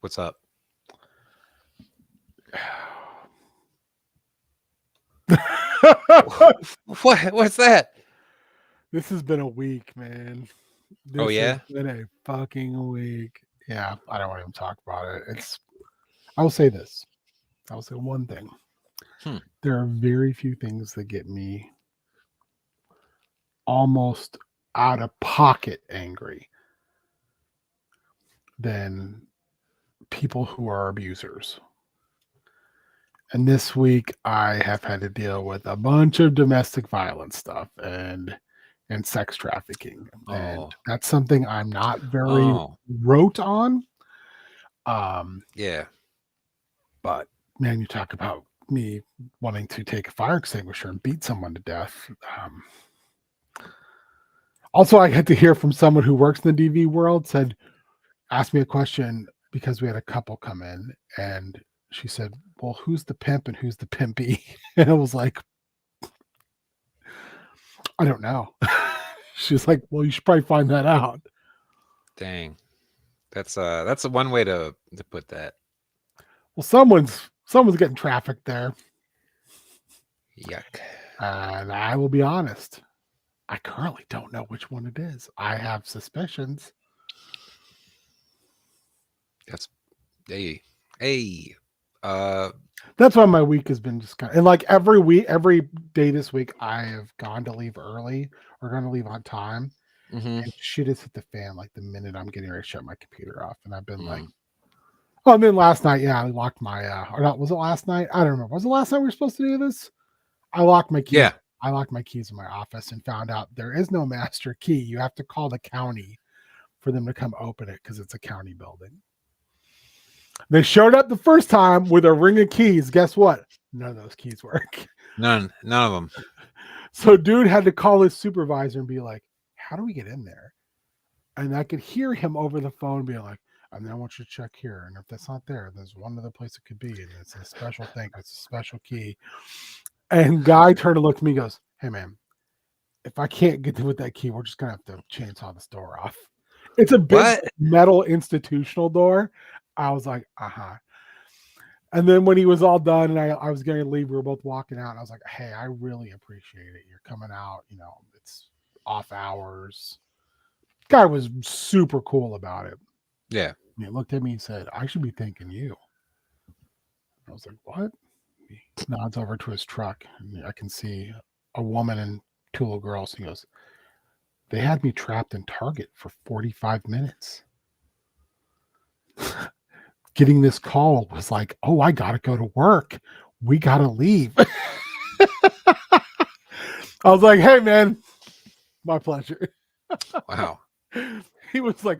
What's up? What's that? This has been a week, man. Oh This has yeah? been a fucking week. Yeah, I don't want to even talk about it. I will say this. I will say one thing. Hmm. There are very few things that get me almost out of pocket angry than people who are abusers. And this week I have had to deal with a bunch of domestic violence stuff and sex trafficking. And Oh. that's something I'm not very Oh. rote on. Um, Yeah. but man, you talk about me wanting to take a fire extinguisher and beat someone to death. Um, Also, I had to hear from someone who works in the DV world said, asked me a question because we had a couple come in and she said, well, who's the pimp and who's the pimpy? And I was like, I don't know. She's like, well, you should probably find that out. Dang. That's a one way to put that. Well, someone's getting trafficked there. Yuck. And I will be honest, I currently don't know which one it is. I have suspicions. That's hey. Hey. Uh That's why my week has been just kind of, and like every week, every day this week, I have gone to leave early or gone to leave on time, mm-hmm. and shit has hit the fan like the minute I'm getting ready to shut my computer off. And I've been like, Mm. oh, and then last night, yeah, I locked my, or not, was it last night? I don't remember. Was it last night we were supposed to do this? I locked my keys. Yeah. I locked my keys in my office and found out there is no master key. You have to call the county for them to come open it because it's a county building. They showed up the first time with a ring of keys. Guess what? None of those keys work. None of them. So dude had to call his supervisor and be like, how do we get in there? And I could hear him over the phone being like, and then I want you to check here. And if that's not there, there's one other place it could be. And it's a special thing. It's a special key. And guy turned to look at me and goes, hey man, if I can't get with that key, we're just gonna have to chainsaw this door off. It's a big What? metal institutional door. I was like, uh-huh. And then when he was all done and I was going to leave, we were both walking out. And I was like, hey, I really appreciate it. You're coming out, it's off hours. Guy was super cool about it. Yeah. And he looked at me and said, I should be thanking you. I was like, what? He nods over to his truck and I can see a woman and two little girls. He goes, they had me trapped in Target for 45 minutes. Getting this call was like, oh, I got to go to work. We got to leave. I was like, hey, man, my pleasure. Wow. He was like,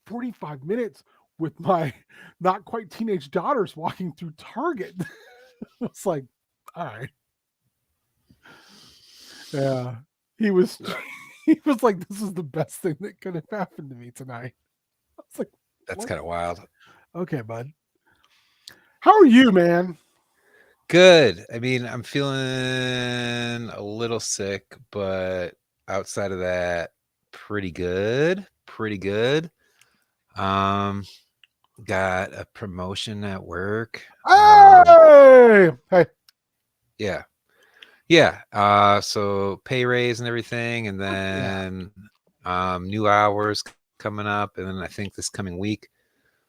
45 minutes with my not quite teenage daughters walking through Target. It's like, all right. Yeah. He was he was like, this is the best thing that could have happened to me tonight. I was like, That's what? kind of wild. Okay, bud. How are you, man? Good. I mean, I'm feeling a little sick, but outside of that, pretty good. Pretty good. Um, got a promotion at work. Hey! Hey. Yeah. Yeah. So pay raise and everything, and Yeah. then new hours coming up, and then I think this coming week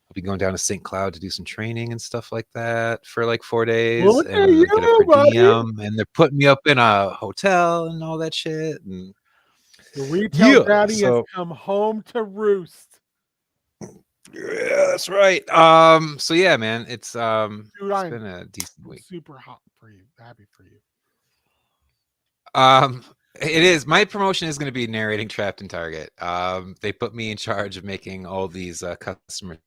I'll be going down to St. Cloud to do some training and stuff like that for like 4 days, Look at and I get a you, per buddy. diem, and they're putting me up in a hotel and all that shit, and The retail yeah. daddy has So come home to roost. yeah, that's right. So yeah, man, Dude, it's I'm been a decent week. super hot for you. Happy for you. Um, it is. My promotion is going to be narrating Trapped in Target. They put me in charge of making all these customer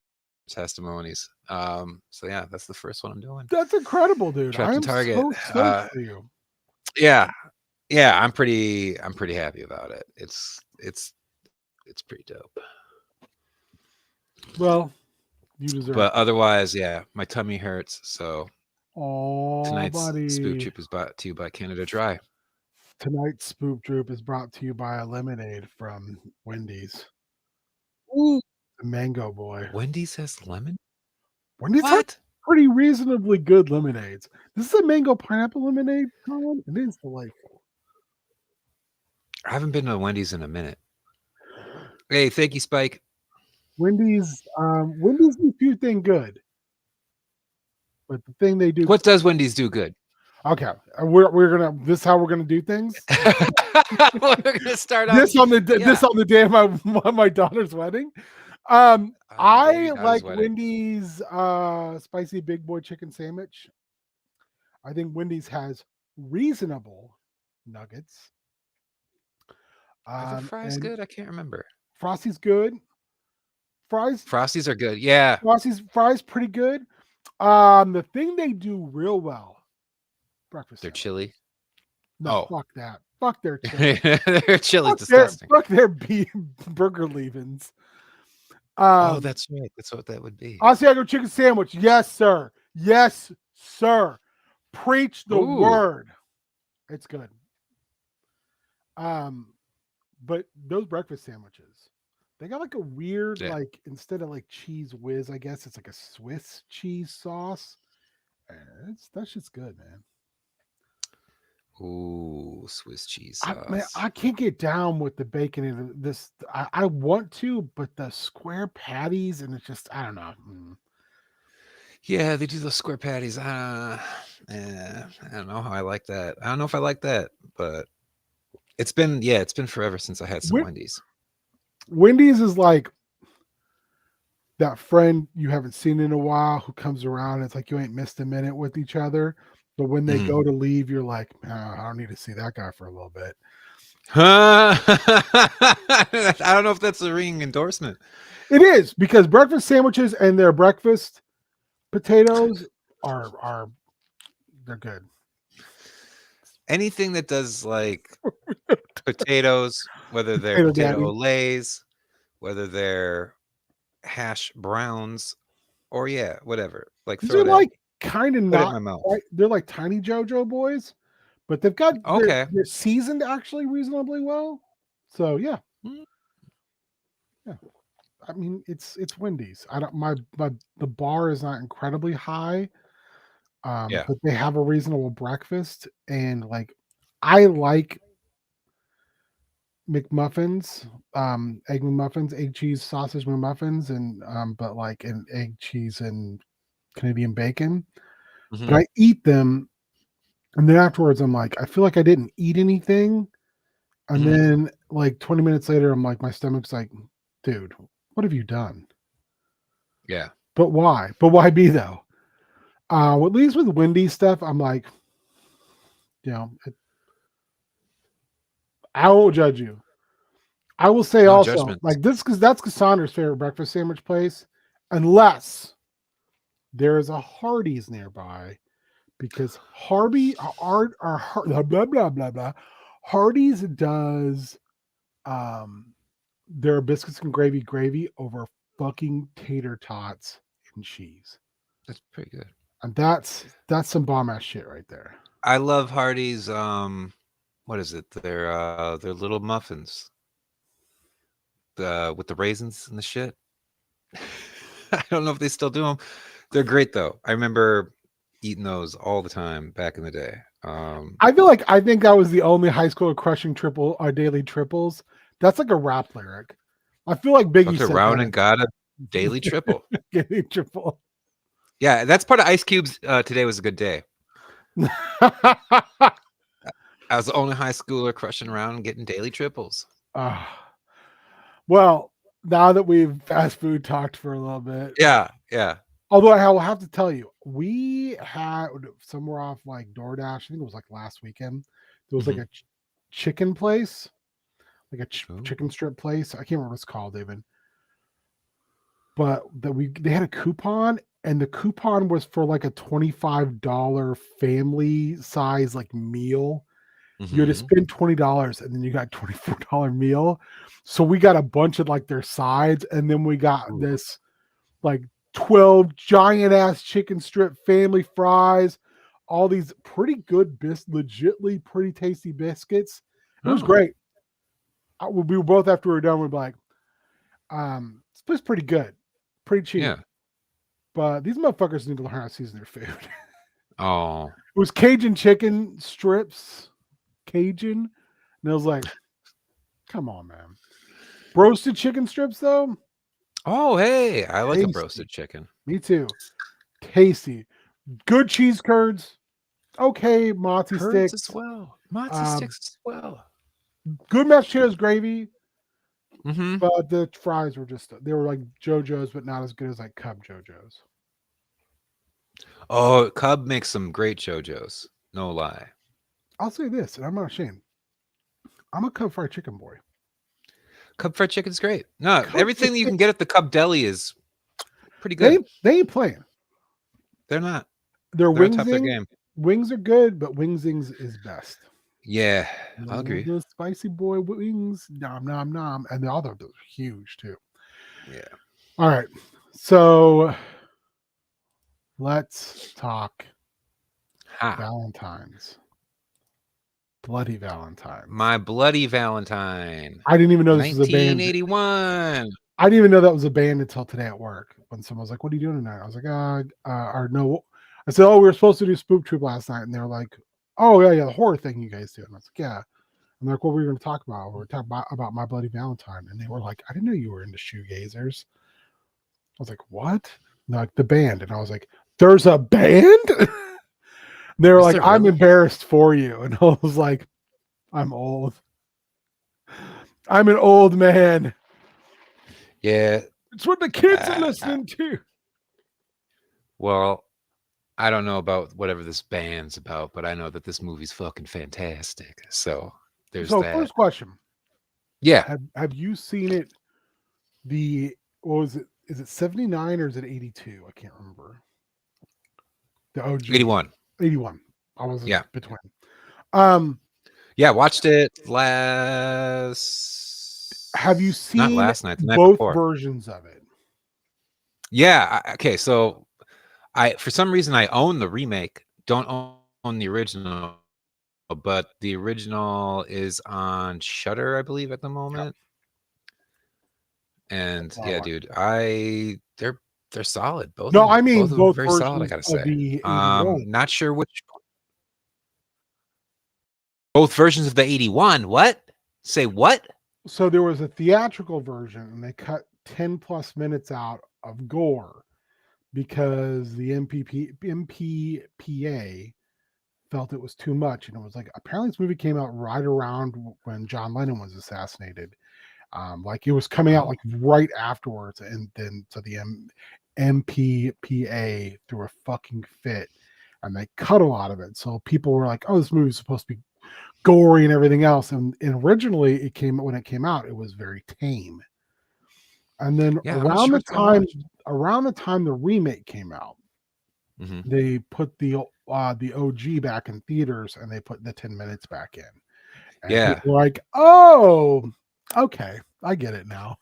testimonies. So yeah, that's the first one I'm doing. That's incredible, dude. Trapped I in am Target. so stoked for you. Yeah, yeah, I'm pretty happy about it. It's pretty dope. Well, you deserve But otherwise, yeah, my tummy hurts. So Oh, tonight's Spoop buddy. Troop is brought to you by Canada Dry. Tonight's Spoop Droop is brought to you by a lemonade from Wendy's. Ooh. The Mango Boy. Wendy's has lemon. Wendy's has What? pretty reasonably good lemonades. This is a mango pineapple lemonade, Colin. It is delightful. I haven't been to Wendy's in a minute. Hey, thank you, Spike. Wendy's do a few things good, but the thing they do What does Wendy's do good? okay, we're gonna this is how we're gonna do things. We're gonna start off. This Yeah, on the day of my daughter's wedding. on the day of I your daughter's like wedding. Wendy's spicy big boy chicken sandwich. I think Wendy's has reasonable nuggets. Are the fries And good? I can't remember. Frosty's good. Fries, Frosties are good. Yeah, Fries pretty good. The thing they do real well, breakfast they're sandwiches. chili. No, Oh, fuck that. Fuck their chili. their chili's disgusting. Fuck their burger leavings. Oh, Um, that's right. That's what that would be. Asiago chicken sandwich. Yes, sir. Yes, sir. Preach the Ooh, word. It's good. Um, but those breakfast sandwiches, they got like a weird, yeah. like instead of like cheese whiz, I guess it's like a Swiss cheese sauce. That's just good, man. Ooh, Swiss cheese Man, sauce. I can't get down with the bacon in this. I want to, but the square patties and it's just I don't know. Yeah, they do those square patties. I don't know how I like that. I don't know if I like that, but it's been forever since I had some Wen- Wendy's. Wendy's is like that friend you haven't seen in a while who comes around. It's like you ain't missed a minute with each other, but when they Mhm. go to leave, you're like, oh, I don't need to see that guy for a little bit. Huh? I don't know if that's a ringing endorsement. It is because breakfast sandwiches and their breakfast potatoes are they're good. Anything that does like potatoes, whether they're Potato potato daddy. olays, whether they're hash browns, or yeah, whatever. Like These throw are it in. like kind of Put it in not my mouth. quite. They're like tiny JoJo boys, but Okay. they're seasoned actually reasonably well. So yeah, Mm, yeah. I mean, it's Wendy's. I don't my the bar is not incredibly high, yeah. but they have a reasonable breakfast and like I like McMuffins, egg McMuffins, egg cheese sausage McMuffins, and but like an egg cheese and Canadian bacon. But Mhm. I eat them, and then afterwards I'm like, I feel like I didn't eat anything, and Mhm. then like 20 minutes later I'm like, my stomach's like, dude, what have you done? Yeah. But why? But why be though? At least with Wendy's stuff, I'm like, you know, I won't judge you. I will say No also, judgments. like this, because that's Cassandra's favorite breakfast sandwich place, unless there is a Hardee's nearby, because blah blah blah blah. Hardee's does their biscuits and gravy over fucking tater tots and cheese, That's pretty good. and that's some bomb ass shit right there. I love Hardee's. What is it? Their little muffins, with the raisins and the shit. I don't know if they still do them. They're great though. I remember eating those all the time back in the day. I think I was the only high schooler crushing daily triples. That's like a rap lyric. I feel like Biggie Fucked said around that and got a daily triple. getting triple. Yeah, that's part of Ice Cube's. Today was a good day. I was the only high schooler crushing around and getting daily triples. Ah, well, now that we've fast food talked for a little bit, Yeah, yeah. although I will have to tell you, we had somewhere off like DoorDash. I think it was like last weekend. There was like Mhm. a chicken place, like a Ooh. chicken strip place. I can't remember what it's called even, but they had a coupon, and the coupon was for like a $25 family size like meal. You had to Mhm. spend $20 and then you got $24 meal. So we got a bunch of like their sides, and then we got Ooh. this like 12 giant ass chicken strip family fries, all these pretty good legitly pretty tasty biscuits. It was Oh, great. We were both, after we were done, we'd be like, this place pretty good, pretty cheap. yeah. but these motherfuckers need to learn how to season their food. Oh. It was Cajun chicken strips, Cajun, and I was like, come on, man. Roasted chicken strips though, Oh, hey, I like a tasty. roasted chicken. Me too. Tasty. Good cheese curds. Okay, mozzie Curds as sticks. well. Mozzie Um, sticks as well. good mashed potatoes gravy, Mm-hmm. but the fries were just they were like JoJo's, but not as good as like Cub JoJo's. Oh, Cub makes some great JoJo's. No lie. I'll say this, and I'm not ashamed. I'm a Cub fried chicken boy. Cub fried chicken's great. No, Cub everything that you can get at the Cub Deli is pretty they good. they ain't playing. They're not. Their They're on top of their wingsing game. wings are good, but wingsings is best. Yeah, I'll Oh, agree. the spicy boy wings, nom nom nom, and the other those huge too. Yeah. All right, so let's talk Ha. Valentine's. Bloody Valentine. My Bloody Valentine. I didn't even know this was a band. 1981. I didn't even know that was a band until today at work when someone was like, "What are you doing tonight?" I was like, or no." I said, "Oh, we were supposed to do Spoop Troop last night," and they were like, "Oh yeah, the horror thing you guys do." And I was like, "Yeah." I'm like, "What were we going to talk about?" We were talking about My Bloody Valentine, and they were like, "I didn't know you were into shoegazers." I was like, "What?" And they're like, "The band," and I was like, "There's a band?" They were Is like, there "I'm really? embarrassed for you," and I was like, "I'm old. I'm an old man. Yeah. It's what the kids are Uh, uh, listening to." well, I don't know about whatever this band's about, but I know that this movie's fucking fantastic. So there's So, that. first question: Yeah. Have you seen it? The what was it? Is it 79 or is it 82? I can't remember. The OG 81. 81. I was Yeah. between. Um, Yeah. Watched it last, have you not seen last night, the night both before. versions of it? Yeah. Okay. So for some reason, I own the remake, don't own the original, but the original is on Shutter, I believe, at the Yeah, moment. And I yeah, watched dude, it. they're solid. Both of No, them, I mean both of them both very solid, I versions gotta of say. the 81. Not sure which both versions of the 81. What? Say what? So there was a theatrical version, and they cut 10 plus minutes out of gore because the MPPA felt it was too much, and it was like apparently this movie came out right around when John Lennon was assassinated. Like it was coming out Oh, like right afterwards, and then so the MPPA threw a fucking fit, and they cut a lot of it. So people were like, "Oh, this movie's supposed to be gory and everything else." And originally, it came when it came out, it was very tame. And then yeah, I'm not sure which one I watched. around the time the remake came out, Hmm. they put the OG back in theaters, and they put the 10 minutes back in. And Yeah, people were like, "Oh, okay, I get it now."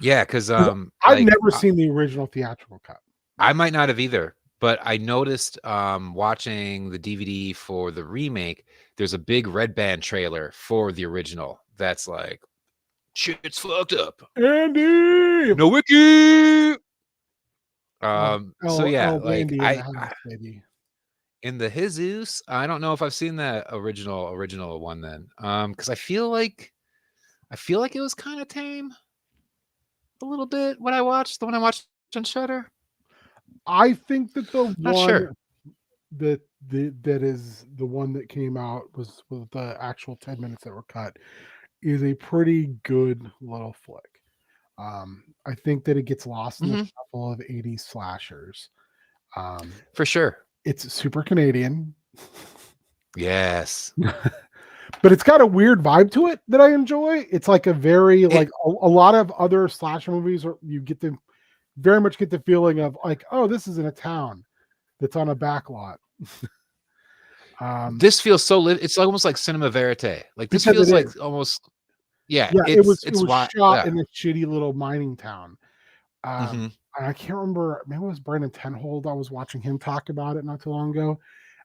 yeah, because 'Cause I've like never seen the original theatrical cut. I might not have either, but I noticed watching the DVD for the remake, there's a big red band trailer for the original that's like shit's fucked up. Andy, No wiki. oh, So yeah, El like Bandy in the house, baby. in the Jesus, I don't know if I've seen that original one then. Because I feel like it was kind of tame a little bit when I watched the one I watched on Shutter. I think that the Not one sure. that is the one that came out was with the actual 10 minutes that were cut is a pretty good little flick. I think that it gets lost in the Hmm. shuffle of 80s slashers. Um, For sure. it's super Canadian, Yes. but it's got a weird vibe to it that I enjoy. It's like a very It like a lot of other slasher movies, or you get the very much get the feeling of like, oh, this is in a town that's on a back lot. Um, This feels so it's almost like cinema verite. Like this because it feels is. like almost yeah, Yeah, it it's was why shot yeah. in this shitty little mining town. Um, Hmm. and I can't remember, maybe it was Brandon Tenhold. I was watching him talk about it not too long ago.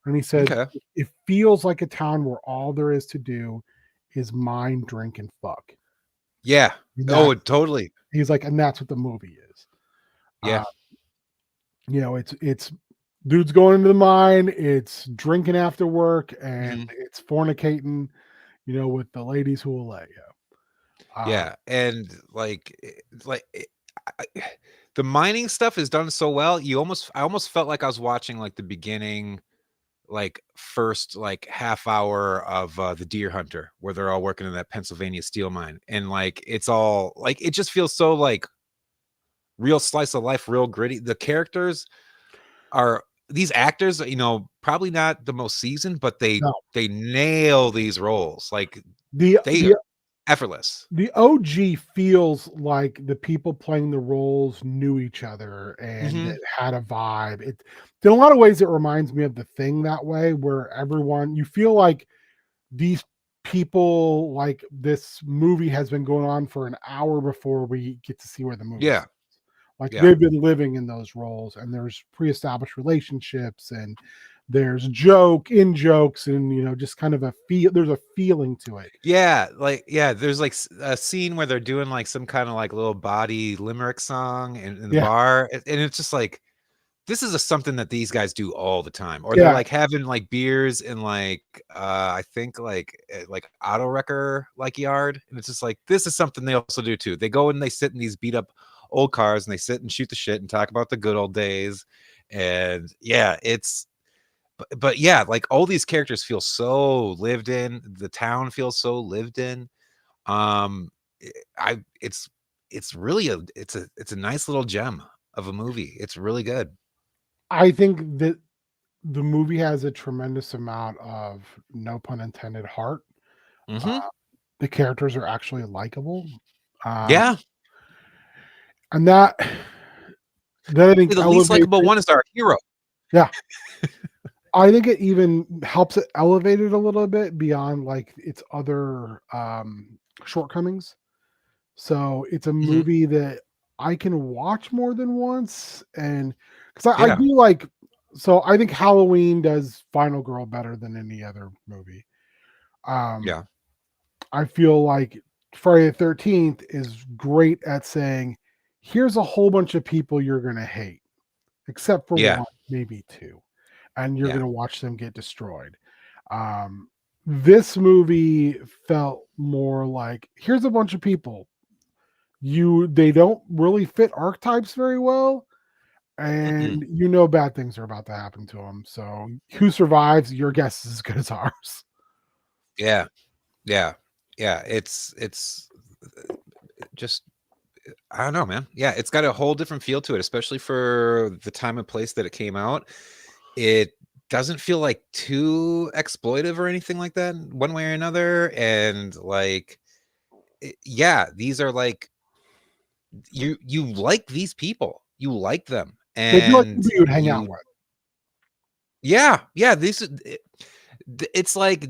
And he said Okay. it feels like a town where all there is to do is mine, drink, and fuck. Yeah. And Oh, that's totally. he's like, and that's what the movie is. Yeah. Uh, You know, it's dudes going into the mine, it's drinking after work, and Mhm. it's fornicating, you know, with the ladies who will let you. Yeah, and, I the mining stuff is done so well, I almost felt like I was watching, like, the beginning, like, first, like, half hour of, The Deer Hunter, where they're all working in that Pennsylvania steel mine, and, like, it's all like, it just feels so, like, real slice of life, real gritty. The characters are these actors, probably not the most seasoned, but No, they nail these roles, like, the they the are effortless. the OG feels like the people playing the roles knew each other and it Mhm. had a vibe. It in a lot of ways it reminds me of The Thing that way, where everyone you feel like these people like this movie has been going on for an hour before we get to see where the movie Yeah, starts. Like yeah. they've been living in those roles and there's pre-established relationships and there's in jokes and you know just kind of a feel there's a feeling to it. Yeah, there's, like, a scene where they're doing, like, some kinda, like, little body limerick song in the Yeah. bar, and it's just like, this is something that these guys do all the time, or they're, Yeah. like, having, like, beers in, like, I think, like, auto wrecker, like, yard, and it's just like, this is something they also do too. They go and they sit in these beat up old cars, and they sit and shoot the shit and talk about the good old days, and, yeah, but yeah, like, all these characters feel so lived in, the town feels so lived in. Um, eh, I it's a nice little gem of a movie. It's really good. I think that the movie has a tremendous amount of, no pun intended, heart. Mhm. Uh, the characters are actually likable. Um, Yeah. and that I think The least elevates likable it. one is our hero. Yeah. I think it even helps it elevate it a little bit beyond like its other shortcomings. So it's a Mhm. movie that I can watch more than once, and because I Yeah. do like, so I think Halloween does Final Girl better than any other movie. Um, Yeah. I feel like Friday the 13th is great at saying, here's a whole bunch of people you're gonna hate, except for Yeah. one, maybe two, and you're Yeah. gonna watch them get destroyed. Um, this movie felt more like here's a bunch of people they don't really fit archetypes very well Mm-mm. and you know bad things are about to happen to them, so who survives, your guess is as good as ours. Yeah. Yeah. Yeah. It's just I don't know, man. Yeah, it's got a whole different feel to it, especially for the time and place that it came out. It doesn't feel like too exploitive or anything like that one way or another. And like, yeah, these are like you like these people, you like them, They feel like and people you'd hang out you with. yeah, it's like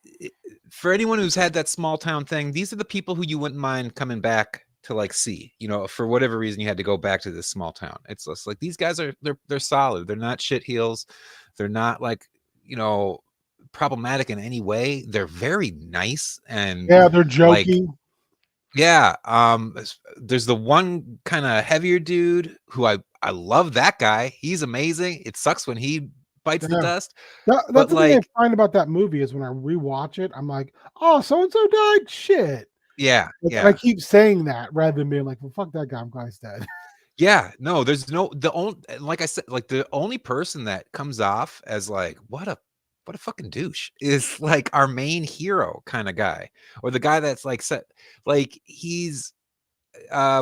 it- for anyone who's had that small town thing, these are the people who you wouldn't mind coming back to like see, for whatever reason you had to go back to this small town. It's just like these guys they're solid. They're not shit heels. They're not like, you know, problematic in any way. They're very nice and Yeah, they're like jokey. yeah, there's the one kind of heavier dude who I love that guy. He's amazing. It sucks when he bites the Yeah, dust, that's but the thing I like find about that movie is when I rewatch it I'm like, oh, so and so died, shit. yeah, Like, and I yeah. keep saying that rather than being like, well, fuck that guy, I'm glad he's dead. Yeah, no, there's no the only like I said, like the only person that comes off as like, what a fucking douche is like our main hero kind of guy. Or the guy that's like set like he's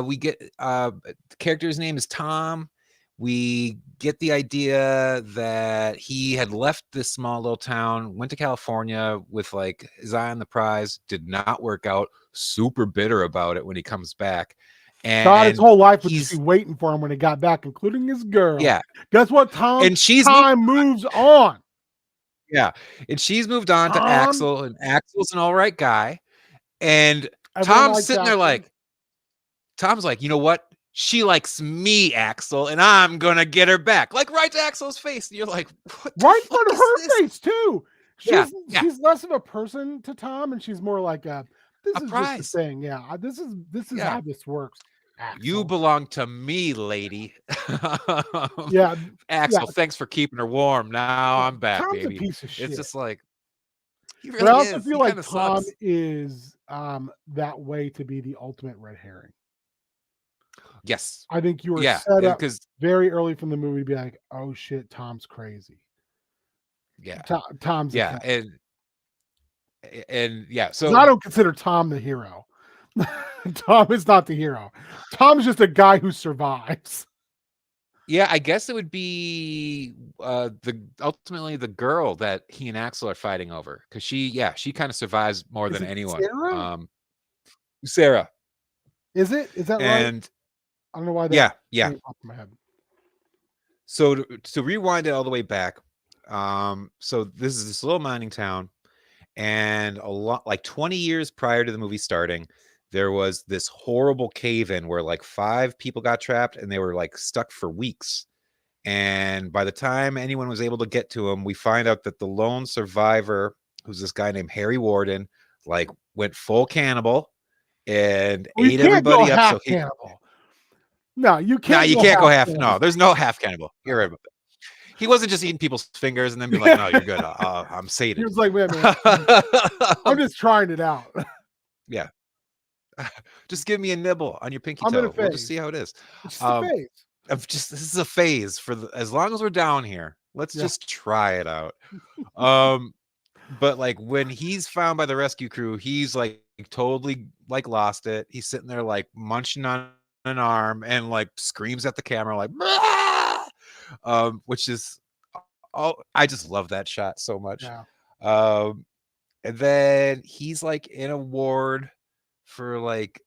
we get the character's name is Tom. We get the idea that he had left this small little town, went to California with like his eye on the prize, did not work out, super bitter about it when he comes back. Thought his And whole life would just be he's waiting for him when he got back, including his girl. yeah, Guess what, Tom? and she's moved Time moves on. yeah, and she's moved on to Tom, Axel, and Axel's an all right guy, and everyone likes Axel. Tom's like, "You know what? She likes me, Axel, and I'm gonna get her back." Like, right to Axel's face, and you're like, "What the Right in fuck front of is her this?" face, too. Yeah, yeah, She's less of a person to Tom, and she's more like a, this a is just a prize. thing. Yeah, this is Yeah, how this works. You Axel. belong to me, lady. Yeah, yeah. Axel, thanks for keeping her warm. Now I'm back, Tom's a baby. piece of It's shit. just like he But I really also is. feel He like kind of Tom sucks. is that way to be the ultimate red herring. Yes. I think you were Yeah. set up Because very early from the movie to be like, oh shit, Tom's crazy. yeah. Tom's a Yeah. cat. And yeah. Because I So don't consider Tom the hero. Tom is not the hero. Tom's just a guy who survives. yeah, I guess it would be the ultimately the girl that he and Axel are fighting over. Because she kind of survives more Is than it anyone. Sarah? Sarah. Is it? Is that right? And I don't know why that yeah. name popped in my head. So to rewind it all the way back, so this is this little mining town, and a lot like 20 years prior to the movie starting, there was this horrible cave-in where like 5 people got trapped and they were like stuck for weeks. And by the time anyone was able to get to him, we find out that the lone survivor, who's this guy named Harry Warden, like went full cannibal and We ate can't go everybody up. half So he cannibal. No, you no, can't you go can't go half half. No, cannibal. there's no half cannibal. You're right about that. He wasn't just eating people's fingers and then being like, "No, you're good. I'm He sated." was like, wait a minute. I'm just trying it out. Yeah, just give me a nibble on your pinky I'm in a toe. We'll just phase. see how it is. It's just a Um, phase. this is a phase for as long as we're down here. Let's Yeah. just try it out. Um, but like when he's found by the rescue crew, he's like totally like lost it. He's sitting there like munching on an arm and like screams at the camera like, "Ah!" Which is oh, I just love that shot so much. Yeah. Um, and then he's like in a ward for like,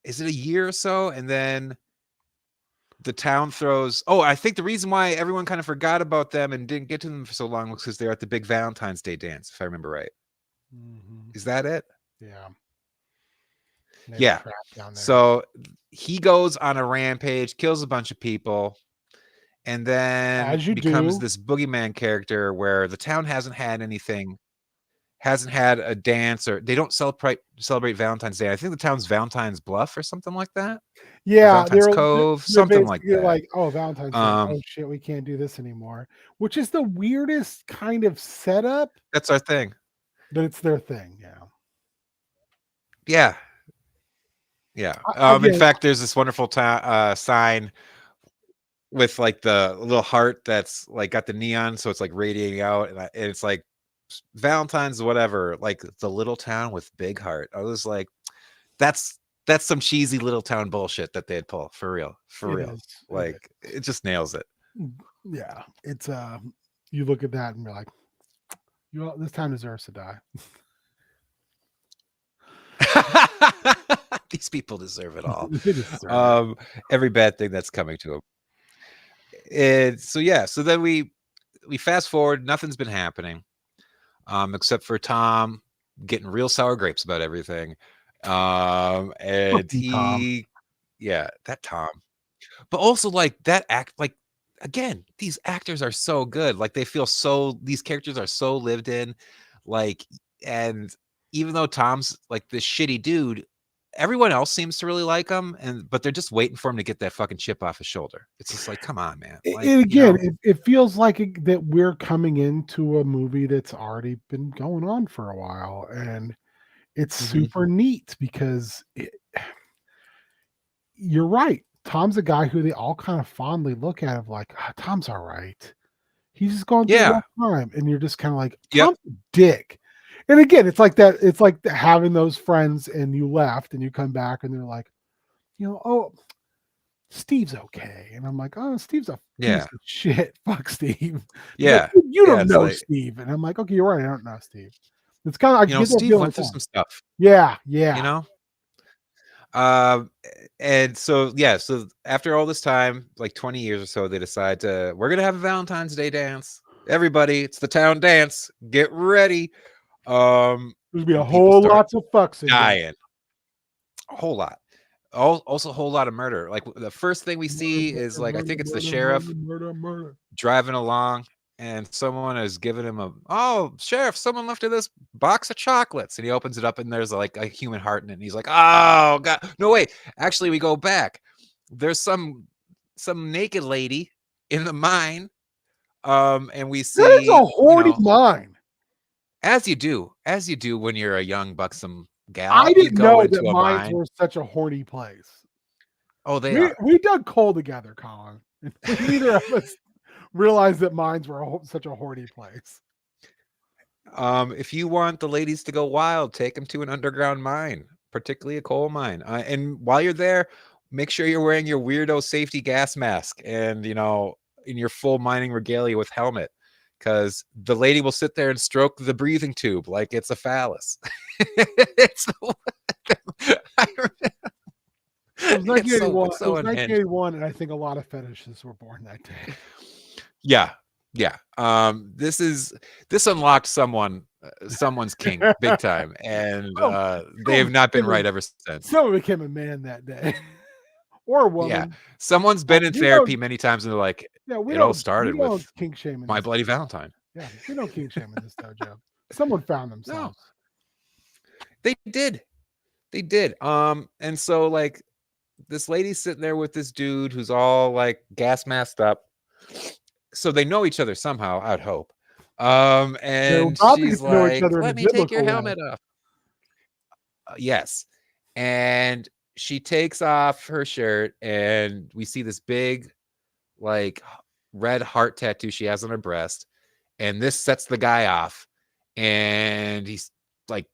is it a year or so? And then the town throws. Oh, I think the reason why everyone kind of forgot about them and didn't get to them for so long was because they're at the big Valentine's Day dance, if I remember right. Mm-hmm. Is that it? Yeah. They were Yeah. trapped down there. So he goes on a rampage, kills a bunch of people, and then As you becomes do. this boogeyman character where the town hasn't had a dance, or they don't celebrate Valentine's Day. I think the town's Valentine's Bluff or something like that, or Yeah, Valentine's Cove, they're something like basically that. like, oh, Valentine's Day. Um, Oh shit, we can't do this anymore. Which is the weirdest kind of setup, that's our thing. but it's their thing. Yeah. Yeah, yeah. In Again, fact, there's this wonderful sign with like the little heart that's like got the neon, so it's like radiating out, and it's like Valentine's whatever, like the little town with big heart. I was like, that's some cheesy little town bullshit that they'd pull for real, for it real. is. It Like it just nails it. is. Yeah. It's you look at that and be like, this town deserves to die. These people deserve it all. They deserve Every bad thing that's coming to them. And so yeah, so then we fast forward. Nothing's been happening, except for Tom getting real sour grapes about everything. And it. Tom. yeah, that Tom. But also like that act, like again, these actors are so good. Like they feel so. These characters are so lived in. Like, and even though Tom's like this shitty dude, everyone else seems to really like him, but they're just waiting for him to get that fucking chip off his shoulder. It's just like, come on, man. Like, And again, it feels like that we're coming into a movie that's already been going on for a while, and it's super neat because you're right. Tom's a guy who they all kind of fondly look at of like, Tom's all right. He's just going through a yeah, rough time, and you're just kind of like, yep, Tom's a dick. And again, it's like that. It's like having those friends, and you left, and you come back, and they're like, oh, Steve's okay. And I'm like, oh, Steve's a piece yeah, of shit. Fuck Steve. He's like, yeah, you yeah. don't It's know like, Steve. And I'm like, okay, you're right. I don't know Steve. It's kind of, I get that Steve feeling went with through him. some stuff. Yeah. You Yeah. know, Um, and so yeah, so after all this time, like 20 years or so, they decide we're gonna have a Valentine's Day dance. Everybody, it's the town dance. Get ready. There's be a And people whole start lots of fucks in there. dying. A whole lot. Also a whole lot of murder. Like the first thing we see is like I think it's the sheriff Murder. driving along, and someone has given him oh, sheriff, someone left this box of chocolates, and he opens it up and there's like a human heart in it, and he's like, oh god, no wait, actually we go back, there's some naked lady in the mine, and we That is a see, horny mine. as you do when you're a young buxom I gal, you didn't go know that into a mines mine. were such a horny place. Oh, they We are. we dug coal together, Colin. Neither of us realized that mines were such a horny place. If you want the ladies to go wild, take them to an underground mine, particularly a coal mine. And while you're there, make sure you're wearing your weirdo safety gas mask and, in your full mining regalia with helmet, because the lady will sit there and stroke the breathing tube like it's a phallus. it's I It was it's so 1981. it's It so was unhinged. 1981, and I think a lot of fetishes were born that day. Yeah, yeah. This unlocked someone's king big time, and Oh, they have not been right ever since. someone became a man that day, or a Yeah, woman. someone's been in We don't, therapy many times, and they're like, yeah, it all started we with don't kink shame in My this. Bloody Valentine. Yeah, we don't kink shame in this dojo. Someone found No, themselves. they did. And so like this lady's sitting there with this dude who's all like gas masked up, so they know each other somehow, I'd hope. They're And about to get she's to know each like, other in a let me take your biblical way. helmet off. Yes. And she takes off her shirt, and we see this big, like, red heart tattoo she has on her breast. And this sets the guy off. And he's like,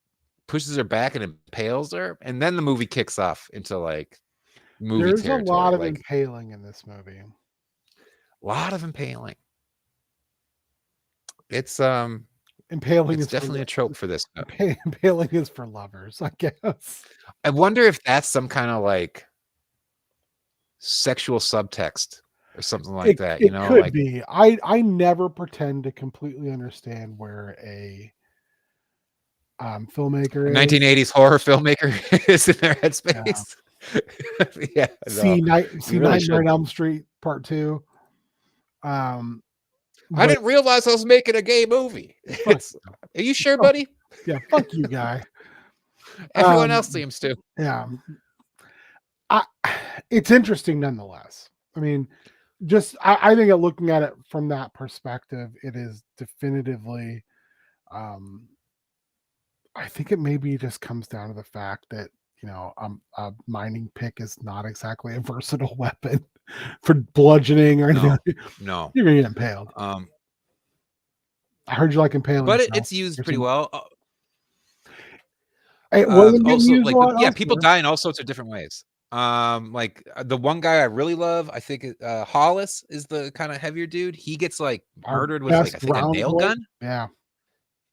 pushes her back and impales her. And then the movie kicks off into like movie There's a territory. lot of Like, impaling in this movie. a lot of impaling. It's Impaling it's is for definitely a trope for this. impaling is for lovers, I guess. I wonder if that's some kind of like sexual subtext or something like that, It could like be. I never pretend to completely understand where a a filmmaker is. 1980s horror filmmaker is in their Yeah. headspace. Yeah, no, you See really Nightmare should. on Elm Street Part 2. Um, I but didn't realize I was making a gay movie. fuck, Are you sure, fuck, buddy? yeah, fuck you, guy. Everyone else Um, seems to. yeah, I, it's interesting nonetheless. I mean, I think looking at it from that perspective, it is definitively. Um, I think it maybe just comes down to the fact that a mining pick is not exactly a versatile weapon for bludgeoning or anything. No, no. You're gonna get impaled. Um, I heard you like impaling. but So it's used there's pretty some. well. It wasn't getting Also, used a like, lot yeah, people elsewhere. die in all sorts of different ways. Like the one guy I really love, I think Hollis is the kind of heavier dude. He gets like Our murdered with like best I think a round nail boy. gun, Yeah.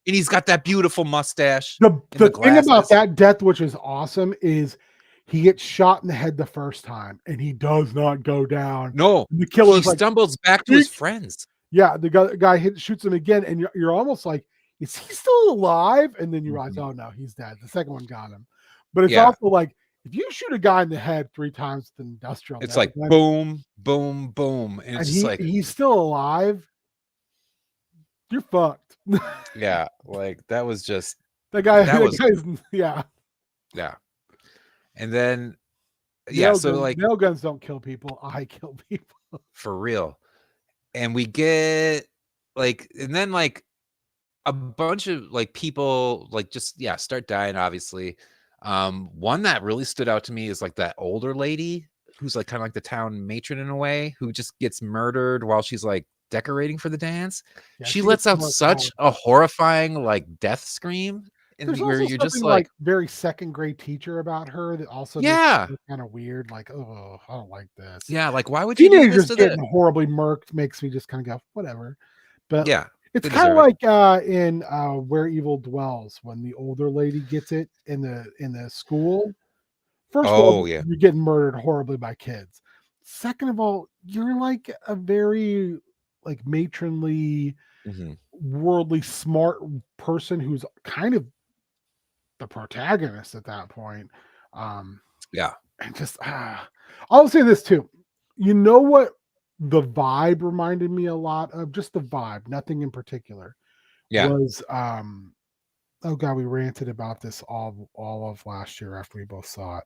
and he's got that beautiful mustache and The the thing about glasses. that death, which is awesome, is he gets shot in the head the first time and he does not go down. No, And the he killer's like, stumbles back to his friends. yeah, the guy shoots him again, and you're almost like, is he still alive? And then you realize, Mhm. oh no, he's dead. The second one got him. But it's Yeah, also like if you shoot a guy in the head 3 times with an industrial it's nail like gun, boom, boom, boom, and and it's just like, he's still alive, you're fucked. yeah, like that was just that That was guy's yeah. yeah. And then yeah, so like Nail guns don't kill people. I kill people. for real. And we get like, and then like a bunch of like people like just yeah start dying obviously. One that really stood out to me is like that older lady who's like kind of like the town matron in a way, who just gets murdered while she's like decorating for the dance. Yeah, She she gets lets out more such a horrifying like death scream, and There's where also you're just something like, like very second grade teacher about her that also makes yeah, it kind of weird. Like, oh, I don't like this. yeah, like why would you do this Teenagers to the, getting horribly murked makes me just kind of go, whatever. But yeah, it's they kind of deserve it. like in Where Evil Dwells when the older lady gets it in the school. First of all, Oh yeah. you're getting murdered horribly by kids. Second of all, you're like a very like matronly, Hmm. worldly smart person who's kind of the protagonist at that point. Um, Yeah. and just I'll say this too. You know what? the vibe reminded me a lot of, just the vibe, nothing in particular, Yeah. was oh god, we ranted about this all of last year after we both saw it.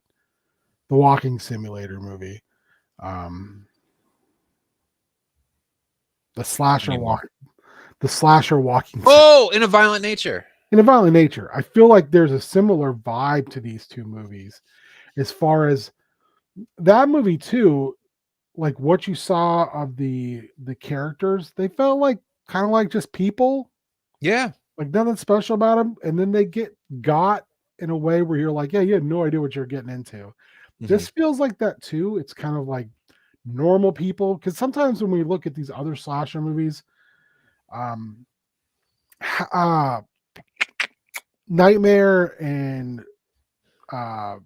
The walking simulator movie. Um the slasher Anymore. walk the slasher walking Oh, In a Violent Nature. in a violent nature. I feel like there's a similar vibe to these two movies as far as that movie too, like what you saw of the characters, they felt like kind of like just people, Yeah. like nothing special about them, and then they get got in a way where you're like, yeah, you had no idea what you're getting into. Hmm. This feels like that too. It's kind of like normal people, because sometimes when we look at these other slasher movies, um, uh, Nightmare and uh,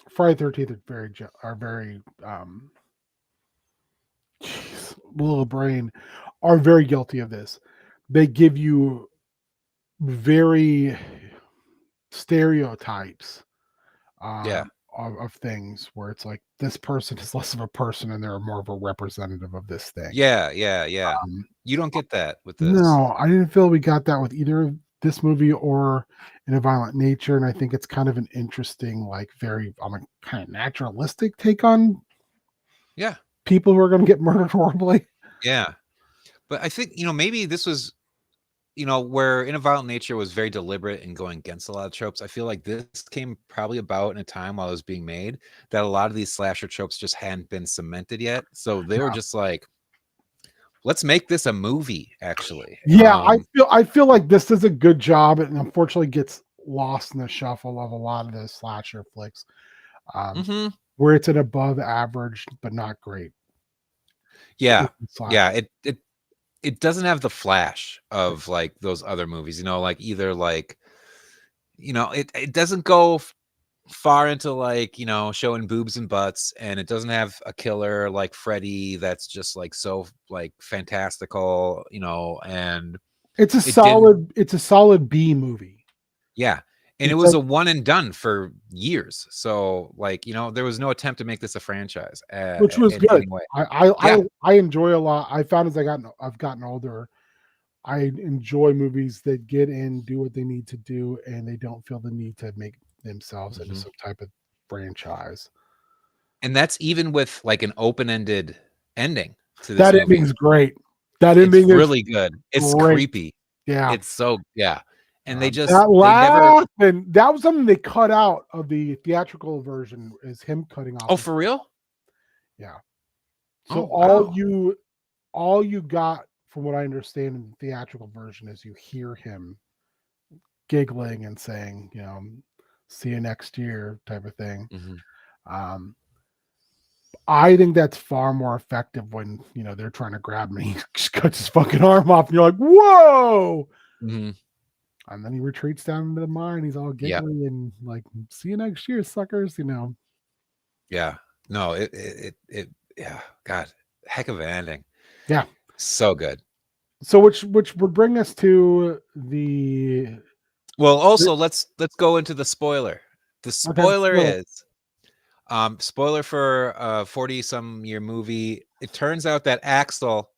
Friday 13th are very little brain are very guilty of this. They give you very stereotypes Yeah. of things where it's like this person is less of a person and they're more of a representative of this thing. Yeah. Yeah. Yeah. Um, You don't get that with this. no, I didn't feel we got that with either this movie or In a Violent Nature, and I think it's kind of an interesting, like very a kind of naturalistic take on Yeah. people who are going to get murdered horribly. Yeah. But I think, maybe this was, where In a Violent Nature was very deliberate in going against a lot of tropes. I feel like this came probably about in a time while it was being made that a lot of these slasher tropes just hadn't been cemented yet. So they were just like, let's make this a movie, actually. Yeah, I feel like this is a good job, and unfortunately gets lost in the shuffle of a lot of the slasher flicks, um, Hmm. where it's an above average but not great Yeah. slasher. Yeah. It doesn't have the flash of like those other movies, like either like, it doesn't go far into like, showing boobs and butts, and it doesn't have a killer like Freddy that's just like so like fantastical, and it didn't. It's a solid B movie. Yeah. And it It was does, a one and done for years. So like, there was no attempt to make this a franchise which was in good. any way. I Yeah. I enjoy a lot. I found as I've gotten older, I enjoy movies that get in, do what they need to do, and they don't feel the need to make themselves into Mhm. some type of franchise. And that's even with like an open-ended ending to this That movie. ending's great. That It's ending is really good. It's great. creepy. Yeah. It's so yeah. And That they never. laugh, and that was something they cut out of the theatrical version, is him cutting off Oh, his for laugh. real? Yeah. So Oh, wow. all you got from what I understand in the theatrical version is you hear him giggling and saying, see you next year type of thing. Mhm. Um, I think that's far more effective when, they're trying to grab me. He just cuts his fucking arm off and you're like, whoa. Mhm. And then he retreats down into the mine. He's all Yeah. giggly and like, see you next year, suckers. Yeah. No, it yeah, God, heck of an ending. Yeah. So good. So which would bring us to the Well, also let's go into the spoiler. The okay, spoiler spoiler. is spoiler for a 40 some year movie. It turns out that Axel,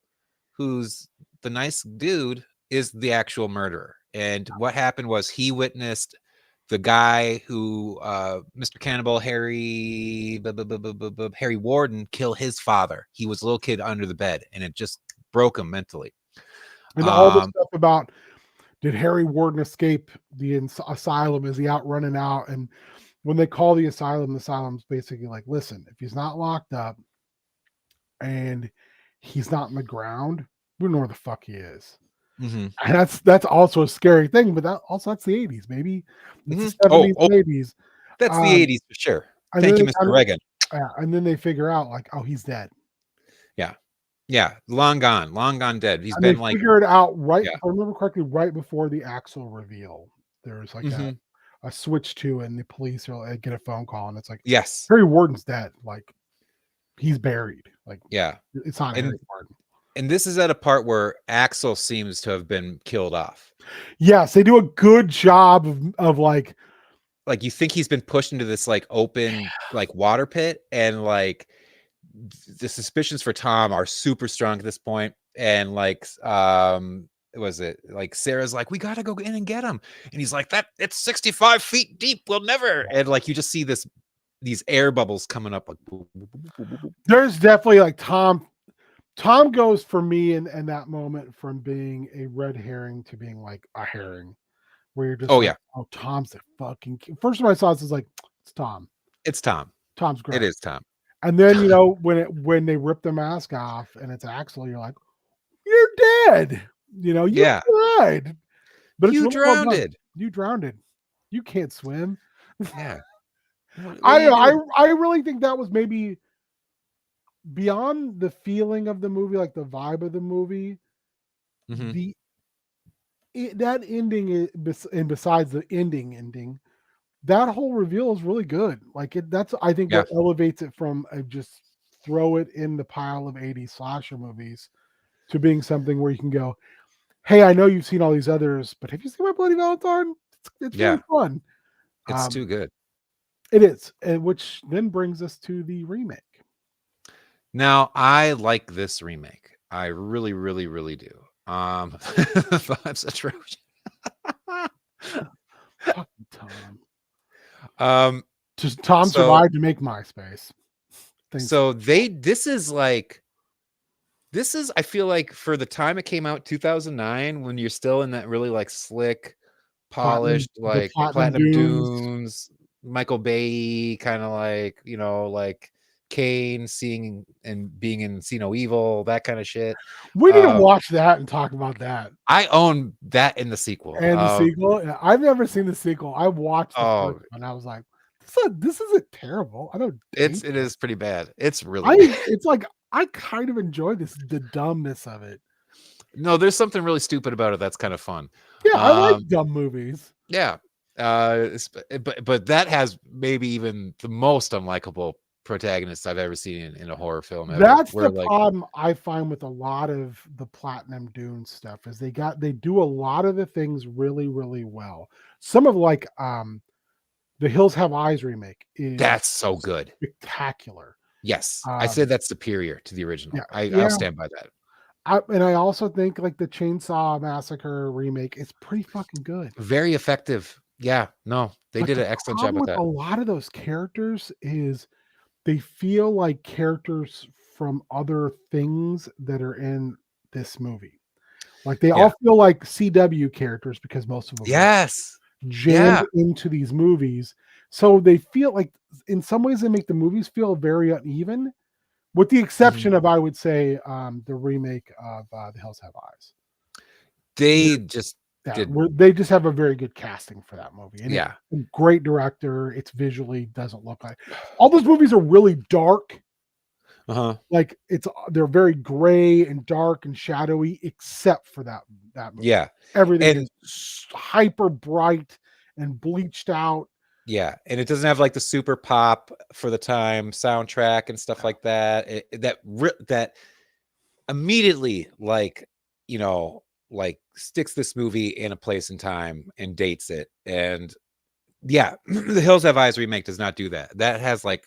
who's the nice dude, is the actual murderer. And what happened was he witnessed the guy who Mr. Cannibal Harry Warden kill his father. He was a little kid under the bed, and it just broke him mentally. And all the Um, stuff about, did Harry Warden escape the asylum? Is he out running out? And when they call the asylum's basically like, listen, if he's not locked up and he's not in the ground, we don't know where the fuck he is. mhm, And that's also a scary thing, but that's the 80s, maybe. That's the mhm. 70s and 80s. That's the Um, 80s for sure. and Thank then you, they Mr. kind of Reagan. yeah, and then they figure out like, oh, he's dead. Yeah. Yeah. Long gone dead. He's And they been like, figure it out right, yeah. if I remember correctly, right before the Axel reveal. There's like Hmm. a switch to, and the police are like, get a phone call, and it's like, Yes. Harry Warden's dead. Like, he's buried. Like, Yeah. it's not And Harry Warden. and this is at a part where Axel seems to have been killed off. Yes, they do a good job of like, Like you think he's been pushed into this like open like water pit, and like the suspicions for Tom are super strong at this point, and like was it like Sarah's like, we gotta go in and get him, and he's like, that it's 65 feet deep, we'll never, and like you just see these air bubbles coming up like boop, boop, boop, boop, boop, boop. There's definitely like Tom goes for me in that moment from being a red herring to being like a herring, where you're just Oh like, yeah, oh, Tom's the fucking first time I saw this is like, it's Tom. it's Tom. Tom's It great. is Tom. And then when they rip the mask off and it's Axel, you're like, you're dead. You Yeah, died. But it's you really well drowned done. it. You drowned. You can't swim. Yeah, what are I you doing? I really think that was maybe beyond the feeling of the movie, like the vibe of the movie. Mm-hmm. The that ending and besides the ending, that whole reveal is really good. Like that's I think Yeah. what elevates it from just throw it in the pile of 80s slasher movies to being something where you can go, hey, I know you've seen all these others, but have you seen My Bloody Valentine? It's really Yeah, fun. it's too good. It is, and which then brings us to the remake. Now, I like this remake. I really, really, really do. Vibes atrocious. Fucking Tom. um, Just Tom so survived to make MySpace. Thanks. so they this is I feel like for the time it came out, 2009, when you're still in that really like slick, polished, The like Platinum Platinum Dunes. Dunes, Michael Bay kind of like, like Kane seeing and being in See No Evil, that kind of shit. We need to Um, watch that and talk about that. I own that in the sequel. And the sequel, yeah, I've never seen the sequel. I watched the Oh, first one. I was like, this isn't terrible. I don't hate it this. is pretty bad. It's really bad. It's like I kind of enjoy the dumbness of it. No, there's something really stupid about it that's kind of fun. Yeah, I like Um, dumb movies. yeah. But that has maybe even the most unlikable protagonist I've ever seen in a horror film ever. That's Where the like, problem I find with a lot of the Platinum Dune stuff is they do a lot of the things really, really well. Some of like the Hills Have Eyes remake is that's so good. spectacular. Yes, I Um, said that's superior to the original. yeah, I'll yeah. stand by that. And I also think like the Chainsaw Massacre remake is pretty fucking good. Very effective. Yeah, no, they But did the an excellent job problem with with that. a lot of those characters is they feel like characters from other things that are in this movie. Like they all Yeah. feel like CW characters because most of them were Yes. jammed Yeah. into these movies. So they feel like in some ways they make the movies feel very uneven, with the Mhm. exception of I would say the remake of The Hills Have Eyes. They just That did. where they just have a very good casting for that movie, and it's Yeah. a great director. It's visually doesn't look like all those movies are really dark. Uh-huh. Like they're very gray and dark and shadowy, except for that movie. Yeah. Everything And is hyper bright and bleached out. yeah, and it doesn't have like the super pop for the time soundtrack and stuff like that. That immediately like, like sticks this movie in a place and time and dates it. And yeah, the Hills Have Eyes remake does not do that. That has like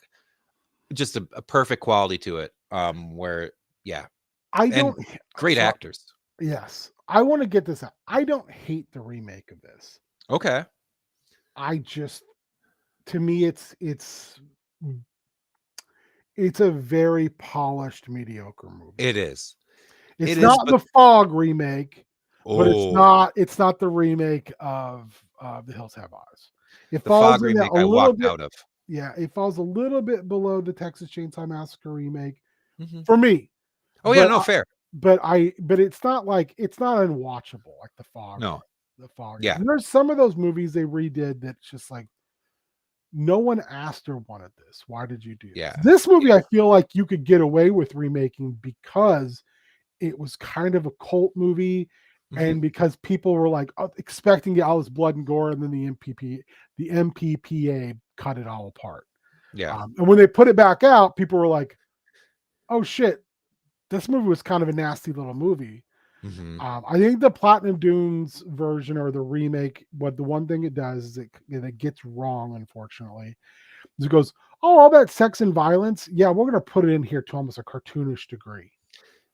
just a perfect quality to it. Where yeah, I and don't. great So actors. yes, I want to get this out. I don't hate the remake of this. Okay. I just, to me, it's a very polished, mediocre movie. It is. It's It is, not but the Fog remake, but oh, it's not the remake of The Hills Have Eyes. It the falls Fog in that remake a I little walked bit. out of. Yeah, it falls a little bit below the Texas Chainsaw Massacre remake Mhm. for me. Oh yeah, But no, fair. but it's not like it's not unwatchable like the Fog. No. The Fog is. Yeah. And there's some of those movies they redid that's just like no one asked or wanted this. Why did you do this? Yeah. This movie, I feel like you could get away with remaking because it was kind of a cult movie, Mhm. and because people were like expecting to get all this blood and gore, and then the MPPA cut it all apart. Yeah. And when they put it back out, people were like, "Oh shit, this movie was kind of a nasty little movie." Mhm. I think the Platinum Dunes version or the remake, what the one thing it does is it gets wrong, unfortunately. It goes, Oh, all that sex and violence. Yeah, we're gonna put it in here to almost a cartoonish degree.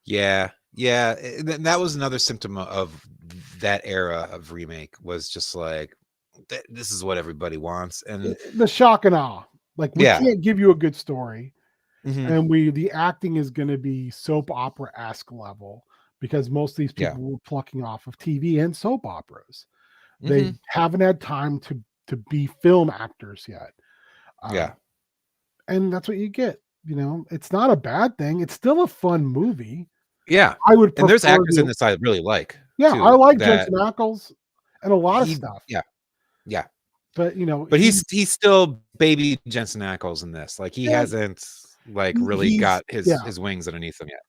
Yeah, yeah. That was another symptom of that era of remake was just like this is what everybody wants, and The shock and awe. Like we yeah, can't give you a good story, hmm and the acting is going to be soap opera esque level because most of these yeah, people were plucking off of TV and soap operas. They hmm haven't had time to be film actors yet, yeah, and that's what you get. It's not a bad thing. It's still a fun movie. yeah. I would And there's prefer actors in the this I really like Yeah, I too. like That Jensen Ackles and a lot of he, stuff, yeah, yeah. but But he's still baby Jensen Ackles in this. Like he yeah, hasn't like he, really he's got yeah. his wings underneath him yet.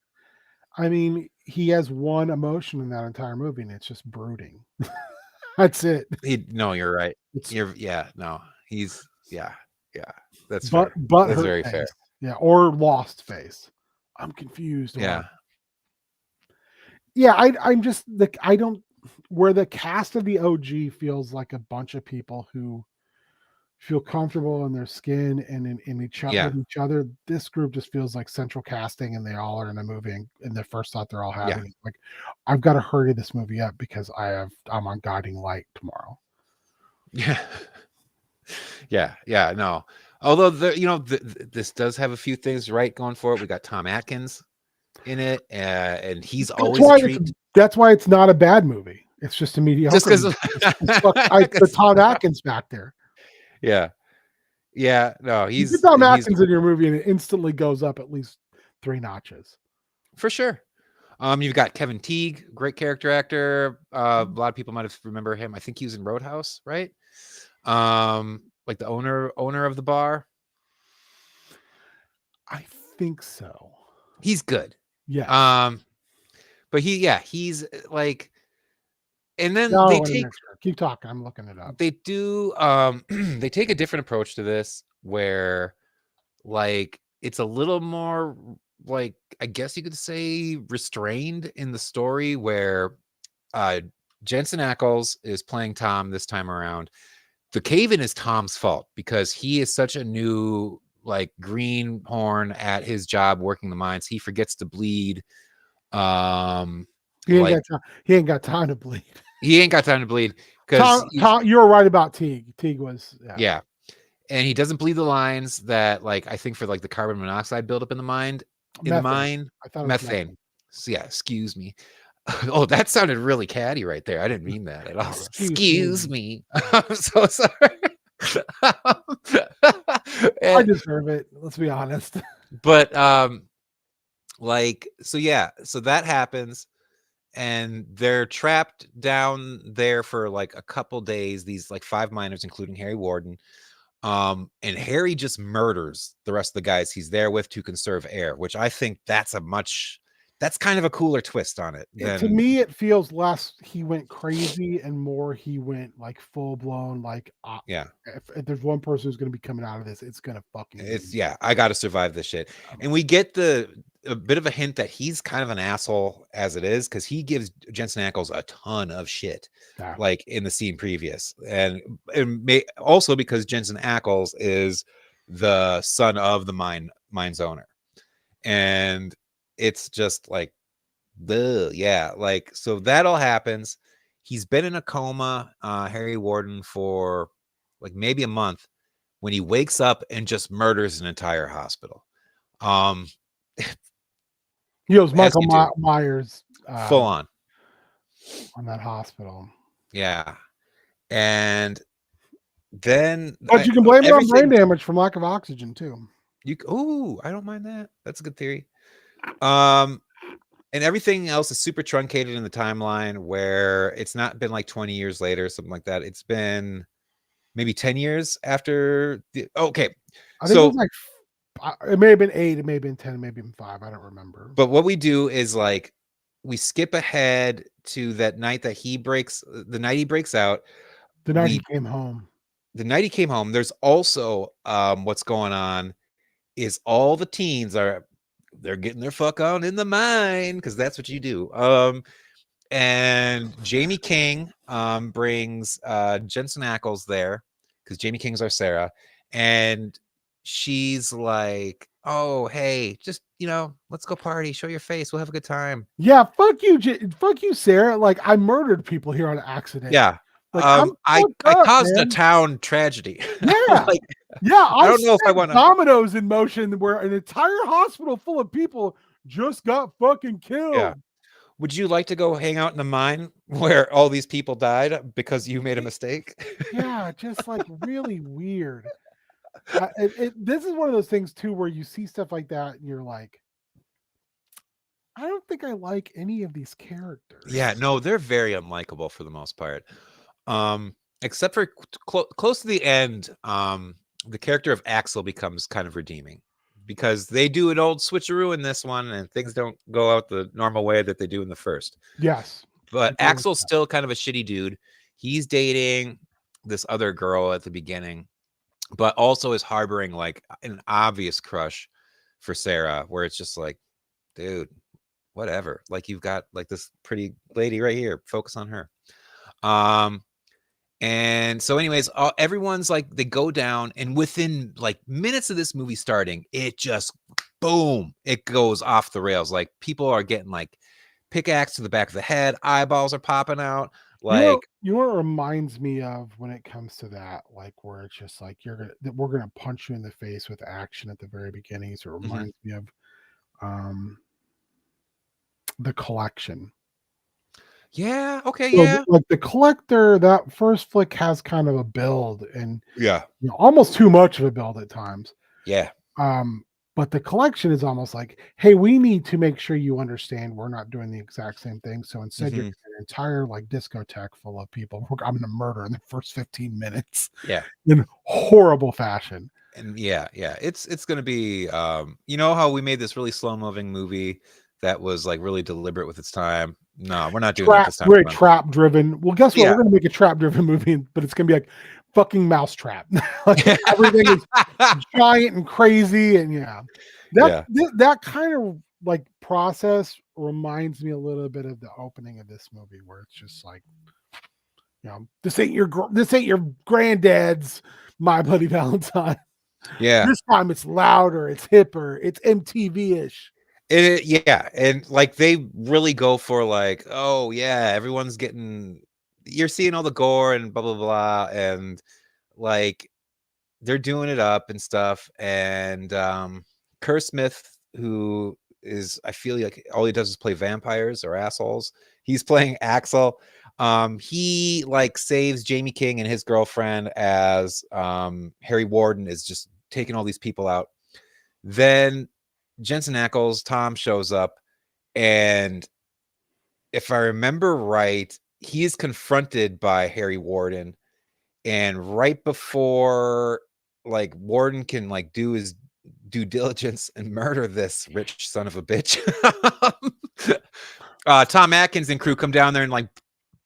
I mean, he has one emotion in that entire movie, and it's just brooding. That's it. He no, you're right. It's You're yeah, no. He's yeah, yeah. That's but fair. That's hurt very fair. face, yeah, or lost face. I'm confused. Or Yeah. yeah, I'm just I don't where the cast of the OG feels like a bunch of people who feel comfortable in their skin and in each other Yeah. with each other. This group just feels like central casting, and they all are in a movie. And the first thought they're all Yeah. having is like, I've got to hurry this movie up because I'm on Guiding Light tomorrow. Yeah. Yeah. Yeah. No. Although this does have a few things right going for it. We got Tom Atkins in it, and he's That's always a why it's treat. that's why it's not a bad movie. It's just a Just mediocre because movie. I put Tom Atkins back there. yeah. Yeah. No, You get Tom he's Atkins in your movie, and it instantly goes up at least 3 notches. for sure. You've got Kevin Teague, great character actor. A lot of people might have remember him. I think he was in Roadhouse, right? Like the owner of the bar. I think so. He's good. Yes. Um, but he's like, and then No, I want to make sure. Keep talking. I'm looking it up. they do they take a different approach to this where like it's a little more like I guess you could say restrained in the story where uh Jensen Ackles is playing Tom this time around. The cave-in is Tom's fault because he is such a new like greenhorn at his job working the mines. He forgets to bleed. Um like He ain't got time to bleed. he ain't got time to bleed because You were right about Teague. Teague was yeah. And he doesn't bleed the lines that like I think for like the carbon monoxide buildup in the methane. mine, I thought it was methane. methane. So yeah, excuse me. Oh, that sounded really catty right there. I didn't mean that at all. Excuse me. I'm so sorry. I And- deserve it. Let's be honest. but like so yeah, so that happens and they're trapped down there for like a couple days, these like 5 miners including Harry Warden. And Harry just murders the rest of the guys he's there with to conserve air, which I think that's kind of a cooler twist on it To than me, it feels less he went crazy and more he went like full blown. Like, yeah. if there's one person who's going to be coming out of this, it's going to fucking be It's me. yeah, I got to survive this shit. And we get a bit of a hint that he's kind of an asshole as it is because he gives Jensen Ackles a ton of shit, Yeah. like in the scene previous, and also because Jensen Ackles is the son of the mine's owner, and it's just like, yeah, like so that all happens. He's been in a coma, Harry Warden, for like maybe a month when he wakes up and just murders an entire hospital. Um, He was as Michael you do, Myers full on. on that hospital. Yeah. And then But you can blame it on brain everything damage from lack of oxygen too. I don't mind that. That's a good theory. Um, and everything else is super truncated in the timeline where it's not been like 20 years later, something like that. It's been maybe 10 years after okay. I think it was So like it may have been 8, it may have been 10, it may have been 5. I don't remember. but what we do is like we skip ahead to that night that he breaks the night he breaks out. The night he We came home. the night he came home, there's also what's going on is all the teens they're getting their fuck on in the mine because that's what you do. And Jamie King brings Jensen Ackles there because Jamie King's our Sarah, and she's like, oh, hey, just, let's go party, show your face, we'll have a good time. Yeah, fuck you, Sarah. Like, I murdered people here on accident. Yeah. Like, I'm I fucked I up, caused a man. town tragedy. Yeah. Like, Yeah, I I don't know if I set want to. dominoes in motion where an entire hospital full of people just got fucking Yeah. killed. Would you like to go hang out in a mine where all these people died because you made a mistake? Yeah, just like really weird. This is one of those things too where you see stuff like that and you're like, I don't think I like any of these Yeah, characters. no, they're very unlikable for the most part. Except for close to the end, the character of Axel becomes kind of redeeming because they do an old switcheroo in this one, and things don't go out the normal way that they do in the first. Yes. But Agree with Axel's that. still kind of a shitty dude. He's dating this other girl at the beginning, but also is harboring like an obvious crush for Sarah, where it's just like, dude, whatever. Like, you've got like this pretty lady right here. Focus on her. Um, and so, anyways, everyone's like, they go down, and within like minutes of this movie starting, it just boom, it goes off the rails. Like, people are getting like pickaxe to the back of the head, eyeballs are popping out. Like, You know what it reminds me of when it comes to that, like where it's just like we're gonna punch you in the face with action at the very beginning. So it mhm. reminds me of um the collection. Yeah, okay, So yeah, like the collector, that first flick has kind of a build and yeah, almost too much of a build at times. yeah. Um, but the collection is almost like, hey, we need to make sure you understand we're not doing the exact same thing. So instead, you're Hmm. an entire like discotheque full of people. I'm going to murder in the first 15 minutes Yeah. in horrible fashion. And yeah, it's gonna be, you know how we made this really slow moving movie that was like really deliberate with its time? No, we're not doing that this time Very around. trap driven. Well, guess what? We're Yeah. going to make a trap driven movie, but it's going to be like fucking mousetrap. Like everything is giant and crazy, and yeah, Yeah. that kind of like process reminds me a little bit of the opening of this movie, where it's just like, this ain't your granddad's My Bloody Valentine. Yeah. This time it's louder, it's hipper, it's MTV ish. Yeah, and like they really go for like, oh yeah, everyone's getting, you're seeing all the gore and blah blah blah, and like they're doing it up and stuff. And Kerr Smith, who is, I feel like all he does is play vampires or assholes. He's playing Axel. He like saves Jamie King and his girlfriend as Harry Warden is just taking all these people out. Then Jensen Ackles, Tom, shows up, and if I remember right, he is confronted by Harry Warden, and right before like Warden can like do his due diligence and murder this rich son of a bitch, Tom Atkins and crew come down there and like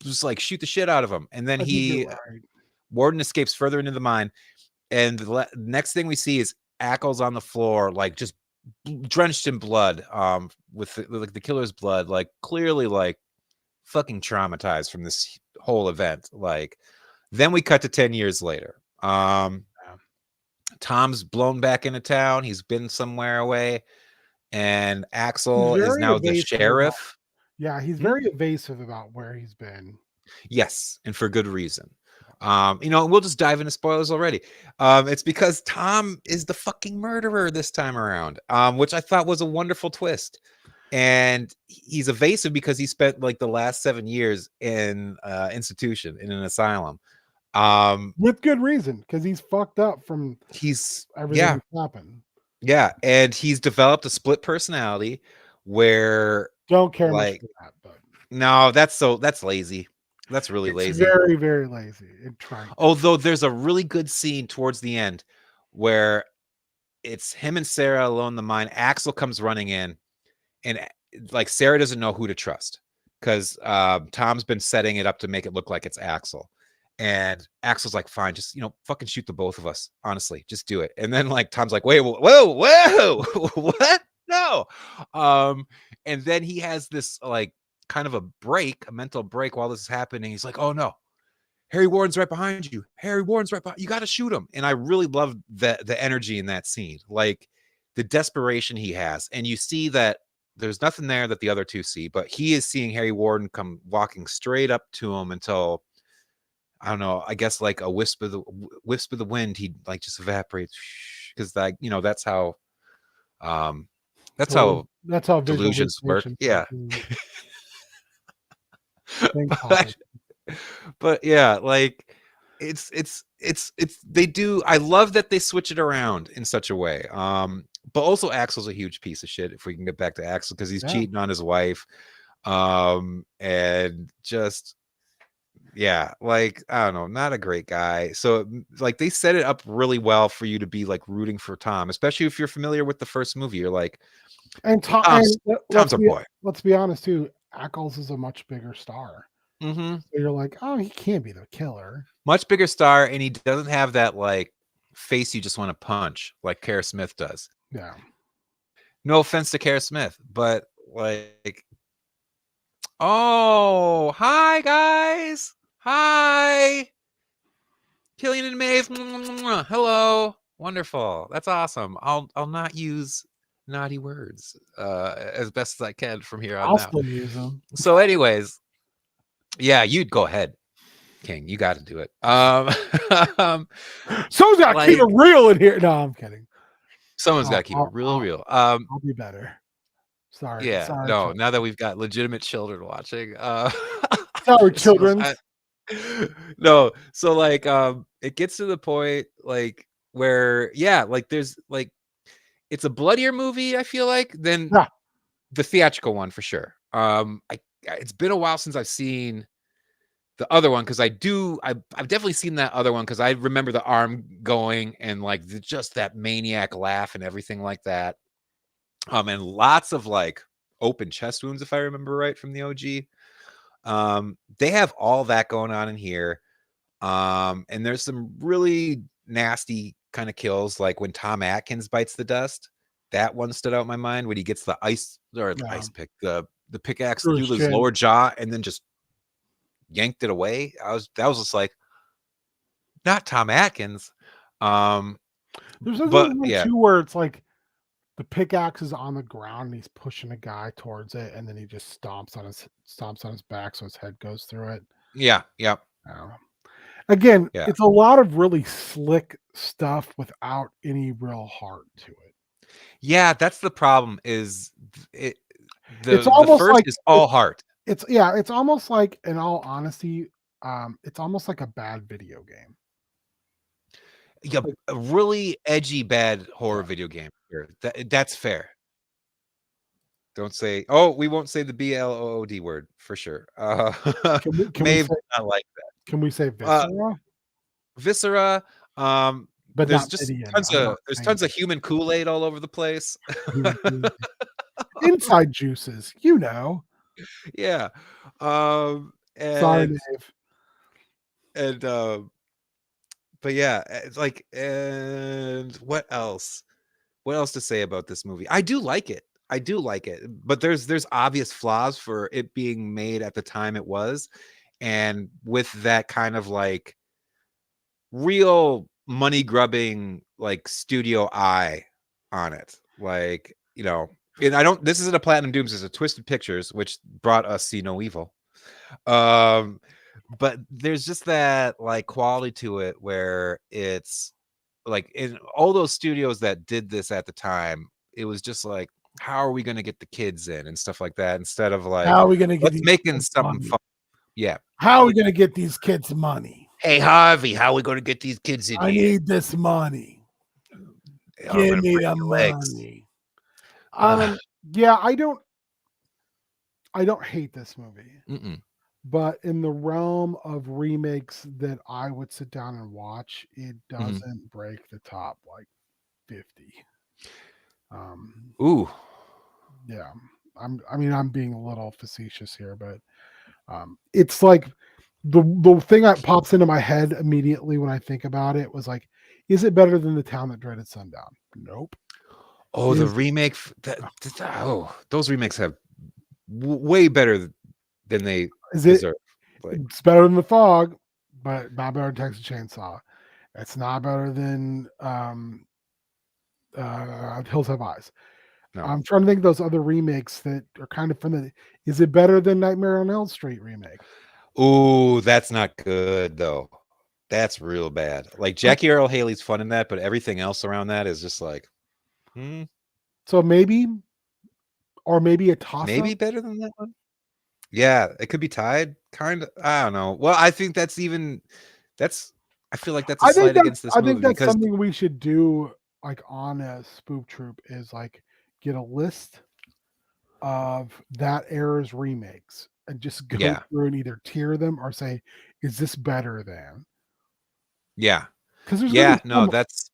just like shoot the shit out of him, and then I think you're right. Warden escapes further into the mine, and the next thing we see is Ackles on the floor, like just drenched in blood, with like the killer's blood, like clearly like fucking traumatized from this whole event. Like, then we cut to 10 years later. Yeah. Tom's blown back into town. He's been somewhere away, and He's Axel is very now the evasive about sheriff. he's Hmm? very evasive about where he's been. Yes, and for good reason. We'll just dive into spoilers already. It's because Tom is the fucking murderer this time around, which I thought was a wonderful twist. And he's evasive because he spent like the last 7 years in institution, in an asylum. With good reason, because he's fucked up from He's everything Yeah, that's happened. yeah, and he's developed a split personality where, Don't care much like, for that, but no, that's lazy. That's really it's lazy. very, very lazy and trying to be. Although there's a really good scene towards the end where it's him and Sarah alone in the mine. Axel comes running in, and like Sarah doesn't know who to trust because Tom's been setting it up to make it look like it's Axel. And Axel's like, fine, just fucking shoot the both of us. Honestly, just do it. And then like Tom's like, wait, whoa, what? No. And then he has this like kind of a mental break while this is happening. He's like, oh no, Harry Warden's right behind you. Harry Warden's right behind you. Got to shoot him. And I really love the energy in that scene, like the desperation he has. And you see that there's nothing there that the other two see, but he is seeing Harry Warden come walking straight up to him until, I don't know, I guess like a wisp of the wind, he like just evaporates because like, um that's Well, how that's how visual delusions work. hallucinations work. Yeah. Thanks, but Colin. but yeah, like it's they do, I love that they switch it around in such a way. But also Axel's a huge piece of shit, if we can get back to Axel, because he's Yeah. cheating on his wife. And just, yeah, like, I don't know, not a great guy. So like they set it up really well for you to be like rooting for Tom, especially if you're familiar with the first movie. You're like, And Tom, Tom's and Tom's our boy. let's be honest too. Ackles is a much bigger star. Mm-hmm. So you're like, oh, he can't be the killer. Much bigger star, and he doesn't have that like face you just want to punch like Kara Smith does. Yeah. No offense to Kara Smith, but like, oh, hi guys, hi, Killian and Maeve, hello, wonderful, that's awesome. I'll not use naughty words as best as I can from here on I'll out. still use them. So, anyways, yeah, you'd go ahead, King. You got to do it. Someone's got to keep like, it real in here. No, I'm kidding. someone's got to keep it real, real. I'll be better. Sorry. Yeah, Sorry. no, Children. now that we've got legitimate children watching, Sorry, so children. no, so like, it gets to the point like where, yeah, like there's like, it's a bloodier movie, I feel like, than Yeah. the theatrical one for sure. It's been a while since I've seen the other one, because I've definitely seen that other one, because I remember the arm going and like just that maniac laugh and everything like that. And lots of like open chest wounds, if I remember right, from the OG. They have all that going on in here. And there's some really nasty kind of kills, like when Tom Atkins bites the dust. That one stood out in my mind, when he gets the ice pick, the pickaxe through his lower jaw and then just yanked it away. That was just like, not Tom Atkins. There's another But one yeah, too where it's like the pickaxe is on the ground and he's pushing a guy towards it, and then he just stomps on his back so his head goes through it. yeah. Again, Yeah. it's a lot of really slick stuff without any real heart to it. Yeah, that's the problem. Is it It's the almost first like is all heart. it's almost like, in all honesty, it's almost like a bad video game. Yeah, Like, a really edgy, bad horror video game. Sure. That's fair. Don't say, oh, we won't say the BLOOD word for sure. can we Maeve say, not like that. can we say viscera? Viscera. But There's not just Vidian. there's tons of human Kool-Aid all over the place. Inside juices, you know. Yeah. Sorry, And Dave. and but yeah, it's like, and what else? What else to say about this movie? I do like it. But there's obvious flaws for it being made at the time it was, and with that kind of like real money grubbing like studio eye on it. Like, and this isn't a Platinum Dooms, it's a Twisted Pictures, which brought us See No Evil. But there's just that like quality to it where it's like, in all those studios that did this at the time, it was just like, how are we going to get the kids in and stuff like that, instead of like, How are we gonna get let's these making kids something money? fun. Yeah. How are we gonna get these kids money? Hey Harvey, how are we going to get these kids in I here? need this money. Give me the money. Yeah, I don't hate this movie. Mm-mm. But in the realm of remakes that I would sit down and watch, it doesn't break the top like 50. Ooh. Yeah. I'm being a little facetious here, but it's like the thing that pops into my head immediately when I think about it was like, is it better than The Town That Dreaded Sundown? Nope. Oh, the remake. Those remakes have way better than they deserve. Like, It's better than The Fog. but not better than Texas Chainsaw. It's not better than Hills Have Eyes. No. I'm trying to think of those other remakes that are kind of from the. Is it better than Nightmare on Elm Street remake? Ooh, that's not good though. That's real bad. Like Oh, Jackie Earl Haley's fun in that, but everything else around that is just like, hmm, so maybe, or maybe a toss up. maybe better than that one. Yeah, it could be tied, kind of. I don't know. Well, I think that's I feel like that's a slight against this I think movie that's because something we should do like on a Spoop Troop is like get a list of that era's remakes and just go yeah, through and either tier them or say, is this better than? yeah, Because there's gonna be yeah. No, some. that's.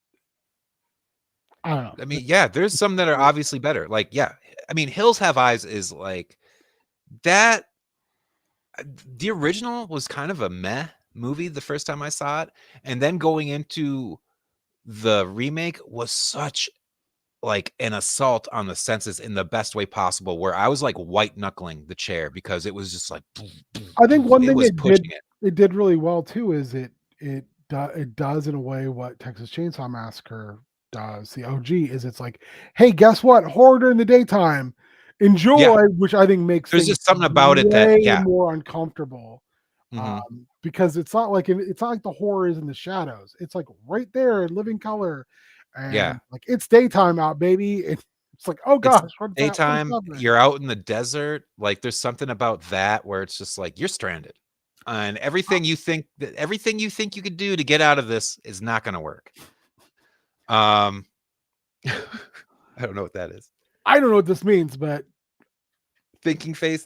I don't know. I mean, yeah, there's some that are obviously better. Like, yeah, I mean, Hills Have Eyes is like that. The original was kind of a meh movie the first time I saw it, and then going into the remake was such like an assault on the senses in the best way possible, where I was like white knuckling the chair because it was just like I think one it thing was pushing it. it did really well too is it does in a way what Texas Chainsaw Massacre does. The OG is it's like, hey, guess what? Horror during the daytime, Yeah, enjoy, which I think makes there's things just something about it that way yeah, more uncomfortable. hmm Because it's not like the horror is in the shadows. It's like right there in living color, yeah. and like it's daytime out, baby. It's like, oh It's gosh, what is daytime, happening? you're out in the desert, like, there's something about that where it's just like, you're stranded, and everything you think you could do to get out of this is not gonna work. Um, I don't know what that is. I don't know what this means, but Thinking face,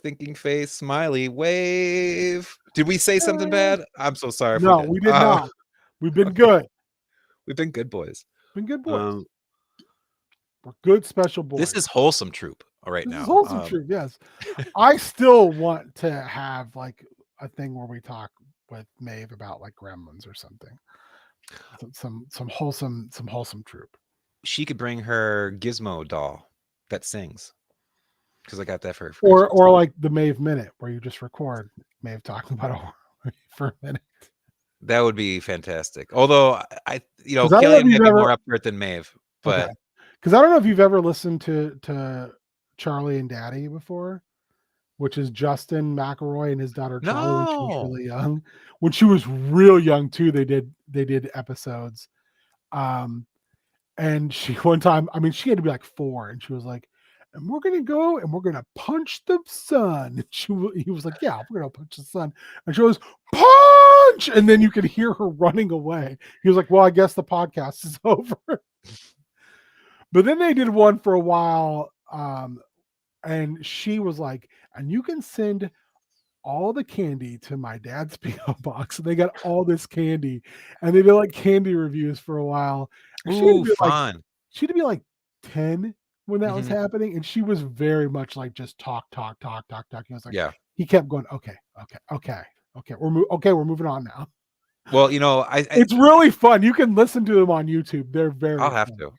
smiley, wave. Did we say something bad? I'm so sorry if we no, did. we did not. We've been good. We've been good boys. Been good boys. Um, We're good special this boys. is wholesome troop right This is now. wholesome truth. Yes, I still want to have like a thing where we talk with Maeve about like gremlins or something. Some wholesome troop. She could bring her Gizmo doll that sings because I got that for her for Christmas. Or like the Maeve minute where you just record Maeve talking about a horror movie for a minute. That would be fantastic. Although Because I don't know if Killian you've might be ever more up for it than Maeve, okay. but Because I don't know if you've ever listened to Charlie and Daddy before, which is Justin McElroy and his daughter Charlie when she was no. really young. When she was real young too, they did episodes. Um, and she one time, I mean, she had to be like 4, and she was like, "And we're gonna go and we're gonna punch the sun." And he was like, "Yeah, we're gonna punch the sun." And she goes, "Punch!" And then you could hear her running away. He was like, "Well, I guess the podcast is over." But then they did one for a while, and she was like, "And you can send all the candy to my dad's PO box." And they got all this candy, and they did like candy reviews for a while. And Ooh, fun. she had to be like 10 when that was Mhm. happening, and she was very much like just talk, talk, talk, talk, talk. He was like, Yeah. he kept going, okay, okay, okay, okay, we're moving on now. Well, It's really fun. You can listen to them on YouTube. They're I'll very have fun. to.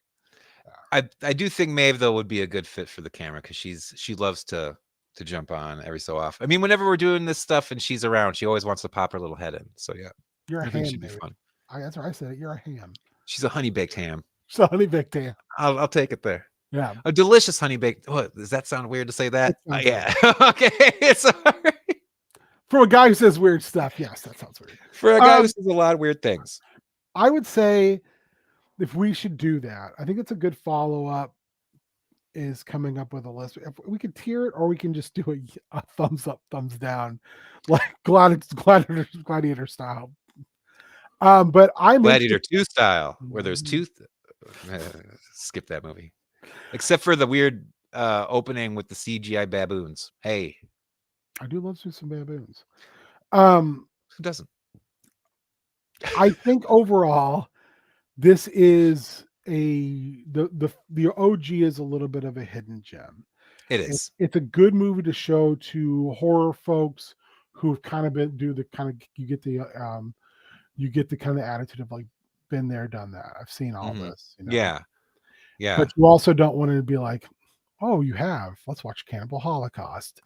I do think Maeve though would be a good fit for the camera because she loves to jump on every so often. I mean, whenever we're doing this stuff and she's around, she always wants to pop her little head in. So yeah, You're a I think ham, she'd be baby. fun. That's what I said. You're a ham. She's a honey baked ham. So honey baked ham. I'll take it there. Yeah, A delicious honey baked. What does that sound weird to say it that? sounds weird. Yeah. Okay. Sorry. From a guy who says weird stuff, yes, that sounds weird. For a guy who Um, says a lot of weird things. I would say if we should do that, I think it's a good follow up. Is coming up with a list. If we could tier it, or we can just do a thumbs up, thumbs down, like gladiator style. But I'm Gladiator interested. 2 style, where there's two. Uh, skip that movie. Except for the weird opening with the CGI baboons. Hey, I do love some baboons. Um, who doesn't? I think overall, this is the OG is a little bit of a hidden gem. It is. It's a good movie to show to horror folks who've kind of been do the kind of you get the kind of attitude of like been there, done that. I've seen all Mhm. this, Yeah. But Yeah. you also don't want to be like, oh, you have. Let's watch Cannibal Holocaust,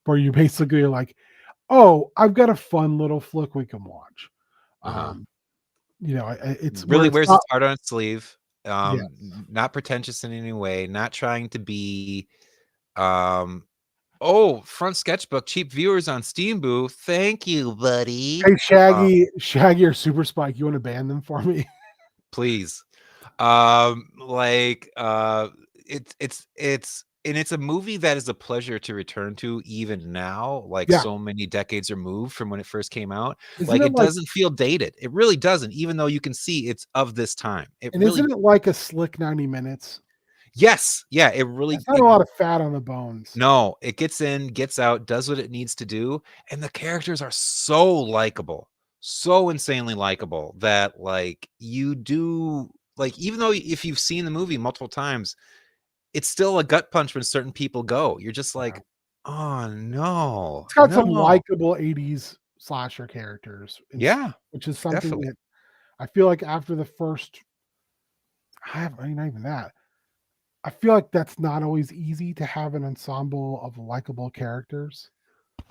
where you basically are like, oh, I've got a fun little flick we can watch. Uh-huh. Um, it's where Really it's wears not. its heart on its sleeve. Yes. Not pretentious in any way, not trying to be, um, "Oh, front sketchbook, cheap viewers on Steam Boo. Thank you, buddy." Hey, Shaggy or Super Spike, you want to ban them for me? Please. Like, it's a movie that is a pleasure to return to even now, like, Yeah. so many decades removed from when it first came out. Isn't Like, it it like doesn't feel dated. It really doesn't, even though you can see it's of this time. It and isn't really it like a slick 90 minutes? Yes. Yeah, it really That's not a it lot of fat on the bones. no, it gets in, gets out, does what it needs to do, and the characters are so likable, so insanely likable that, like, you do like, even though if you've seen the movie multiple times, it's still a gut punch when certain people go. You're just Yeah. like, "Oh, no, It's got some no." likable 80s slasher characters, Yeah, which is something definitely. that I feel like after the first I mean, not even that. I feel like that's not always easy to have an ensemble of likable characters,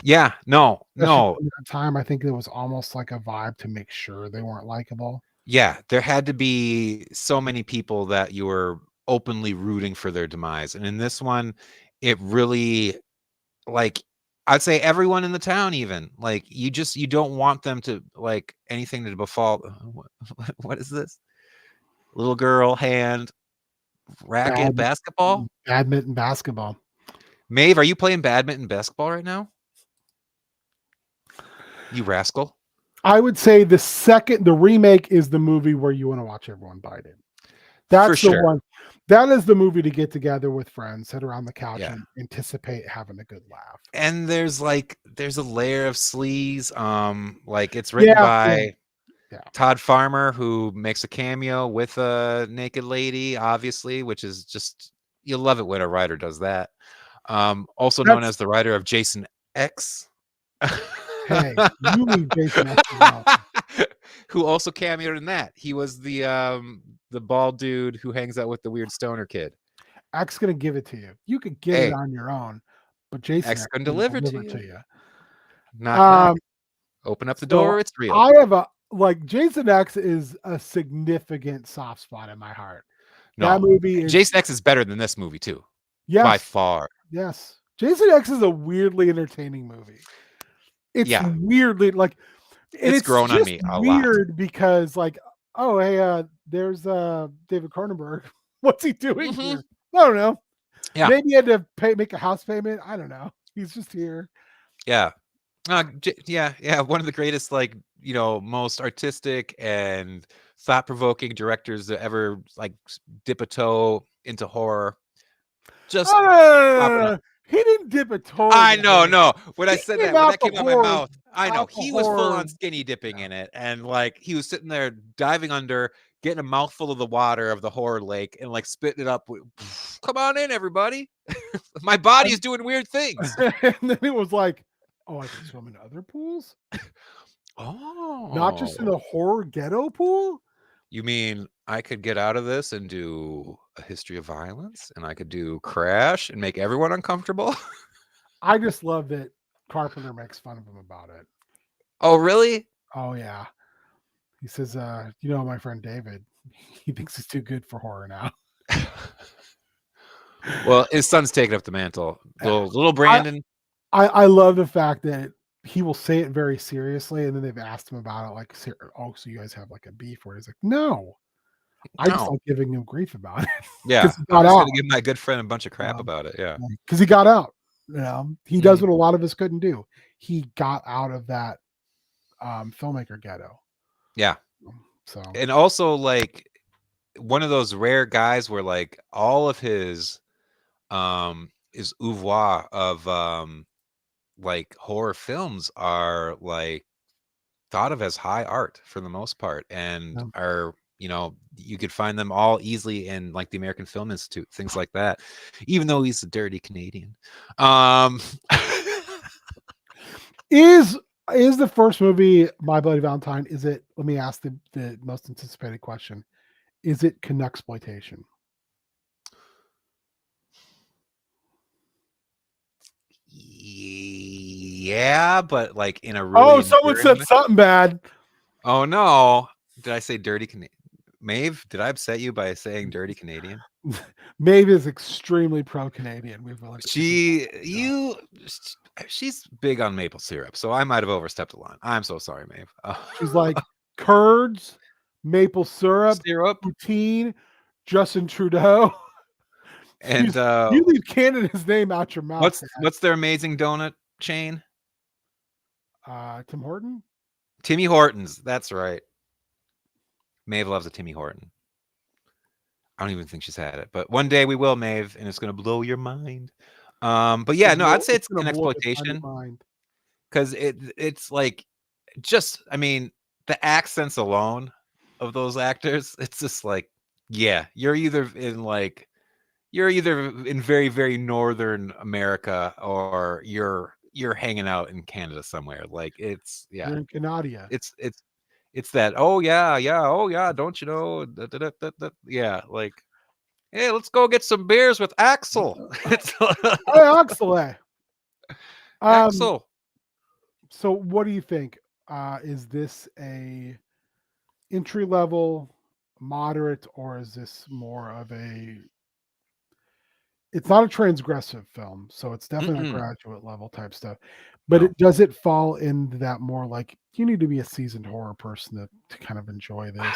Yeah, no, especially no. from that time. I think it was almost like a vibe to make sure they weren't likable. Yeah, there had to be so many people that you were openly rooting for their demise, and in this one, it really like, I'd say everyone in the town even, like, you don't want them to, like, anything to befall what is this? Little girl, hand, racket, Bad basketball? badminton, basketball. Maeve, are you playing badminton basketball right now? You rascal. I would say the remake is the movie where you wanna watch everyone bite it. For That's the sure. one that is the movie to get together with friends, sit around the couch, Yeah. and anticipate having a good laugh. And there's a layer of sleaze, like, it's written Yeah, yeah, by yeah. Todd Farmer, who makes a cameo with a naked lady, obviously, which is just you love it when a writer does that. Also known That's as the writer of Jason X. hey, you leave Jason X alone. Who also cameoed in that. He was the bald dude who hangs out with the weird stoner kid. X gonna give it to you. You could get it Hey, on your own, but Jason X X gonna is gonna deliver to deliver it you. to you. Knock knock. Um, Open up the so door, it's real. I have a like Jason X is a significant soft spot in my heart. That No. movie is Jason X is better than this movie too, by yes, far. yes. Jason X is a weirdly entertaining movie. It's Yeah, weirdly like and it's it's grown on just me a lot. weird because like, oh hey, there's David Cronenberg. What's he doing Mhm. here? I don't know. Yeah, Maybe he had to make a house payment. I don't know. He's just here. yeah. Yeah, yeah, one of the greatest, like, most artistic and thought-provoking directors that ever, like, dip a toe into horror. Just popping up. He didn't dip a toe I into know, horror. no. When I He said came that, when out that the came out of my horror mouth, I know. out the He was full horror. on skinny dipping Yeah. in it, and, like, he was sitting there diving under, getting a mouthful of the water of the horror lake, and, like, spitting it up with, "Come on in, everybody. My body is And, doing weird things." and then it was like, oh, I can swim in other pools, not just in Oh. the horror ghetto pool. You mean I could get out of this and do A History of Violence, and I could do Crash and make everyone uncomfortable? I just love that Carpenter makes fun of him about it. Oh, really? Oh yeah. He says, my friend David, he thinks he's too good for horror now. Well, his son's taking up the mantle. Little I, Brandon. I love the fact that he will say it very seriously, and then they've asked him about it, like, "Oh, so you guys have like a beef?" Where he's like, "No, I just No. like giving him grief about it Yeah, because he I'm got just gonna out. give my good friend a bunch of crap about it, yeah. Because he got out. He does Mhm. what a lot of us couldn't do. He got out of that filmmaker ghetto. Yeah, So and also, like, one of those rare guys where, like, all of his oeuvre of, like, horror films are, like, thought of as high art for the most part and yeah. are you could find them all easily in like the American Film Institute, things like that, even though he's a dirty Canadian. um Is the first movie My Bloody Valentine? Is it? Let me ask the most anticipated question. Is it exploitation? yeah, but like in a Oh, really someone endearing said way. something bad. Oh no. Did I say dirty Canadian? Maeve, did I upset you by saying dirty Canadian? Maeve is extremely pro-Canadian. We've looked at She you she's big on maple syrup, so I might have overstepped the line. I'm so sorry, Maeve. She's like curds, maple syrup, Syrup poutine, Justin Trudeau. and You leave Canada's name out your mouth, man. what's their amazing donut chain? Tim Horton. Timmy Hortons. That's right. Maeve loves a Timmy Horton. I don't even think she's had it, but one day we will, Maeve, and it's gonna blow your mind. But yeah, no, I'd say It's it's gonna an blow your tiny exploitation mind. because it's like just I mean the accents alone of those actors, it's just like yeah, you're either in very very northern America or you're hanging out in Canada somewhere. Like it's yeah, You're in Canada. it's it's it's that oh yeah yeah oh yeah don't you know yeah like hey, let's go get some beers with Axel. It's Hey, Oxalate. Um, Axel. so what do you think? Is this a entry level, moderate, or is this more of a it's not a transgressive film, so it's definitely not Mm-mm. graduate level type stuff. But No. it does it fall into that more like you need to be a seasoned horror person to kind of enjoy this.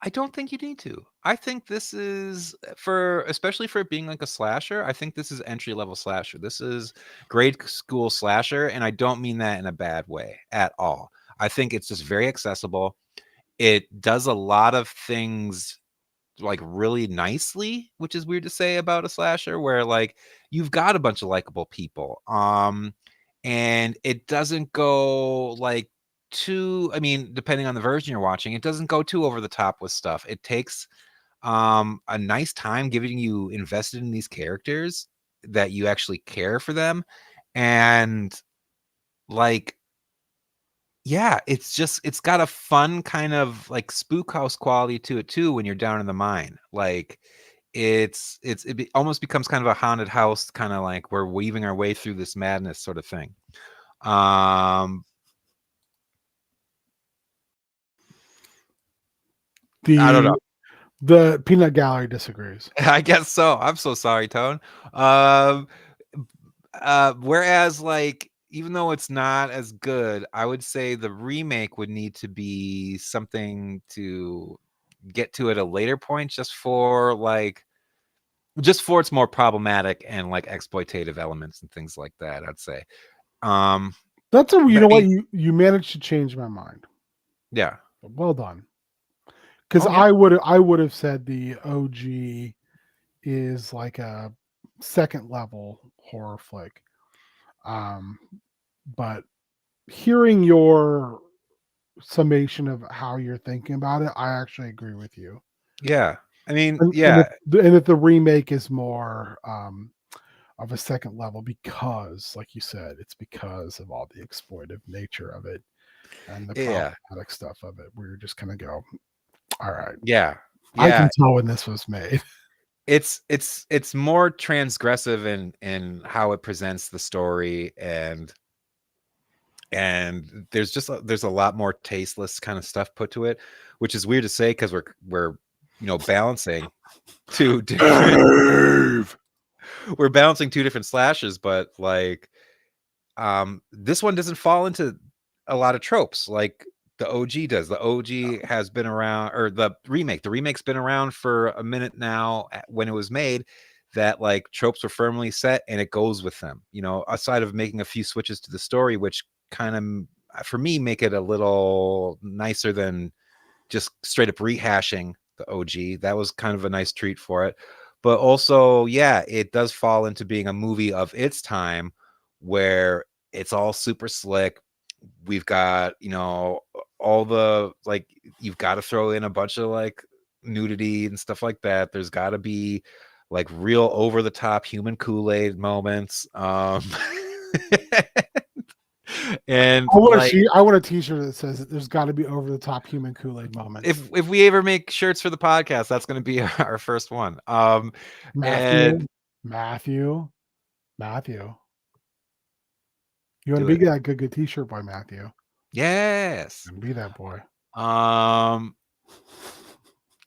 I don't think you need to. I think this is for especially for it being like a slasher, I think this is entry level slasher. This is grade school slasher, and I don't mean that in a bad way at all. I think it's just very accessible. It does a lot of things like really nicely, which is weird to say about a slasher where like you've got a bunch of likable people. And it doesn't go like too I mean, depending on the version you're watching, it doesn't go too over the top with stuff. It takes a nice time giving you invested in these characters that you actually care for them and like yeah, it's got a fun kind of like spook house quality to it too when you're down in the mine. Like almost becomes kind of a haunted house, kind of like we're weaving our way through this madness sort of thing. Um, I don't The know. the peanut gallery disagrees. I guess so. I'm so sorry, Tone. Um, whereas like even though it's not as good, I would say the remake would need to be something to get to at a later point just for its more problematic and like exploitative elements and things like that, I'd say. Um, That's a you but know I what mean, you managed to change my mind. yeah. Well done. Because Oh yeah. I would have said the OG is like a second level horror flick. Um, but hearing your summation of how you're thinking about it, I actually agree with you. Yeah. I mean, And yeah. if the remake is more of a second level because, like you said, it's because of all the exploitive nature of it and the Yeah. problematic stuff of it, where you're just gonna go, all right, Yeah. I Yeah. can tell when this was made. It's more transgressive in how it presents the story and there's a lot more tasteless kind of stuff put to it, which is weird to say because we're balancing two different Dave! we're balancing two different slashes, but like this one doesn't fall into a lot of tropes like the OG does. The OG has been around, or the remake's been around for a minute now when it was made, that like tropes were firmly set and it goes with them, aside of making a few switches to the story, which kind of for me make it a little nicer than just straight up rehashing the OG. That was kind of a nice treat for it. But also, yeah, it does fall into being a movie of its time where it's all super slick. We've got, all the like you've got to throw in a bunch of like nudity and stuff like that. There's got to be like real over the top human Kool-Aid moments. And like I want a T-shirt that says that there's got to be over the top human Kool-Aid moments. if we ever make shirts for the podcast, that's going to be our first one. Matthew, And Matthew, Matthew. You want Do to be it. that good T-shirt boy, Matthew? Yes. And be that boy.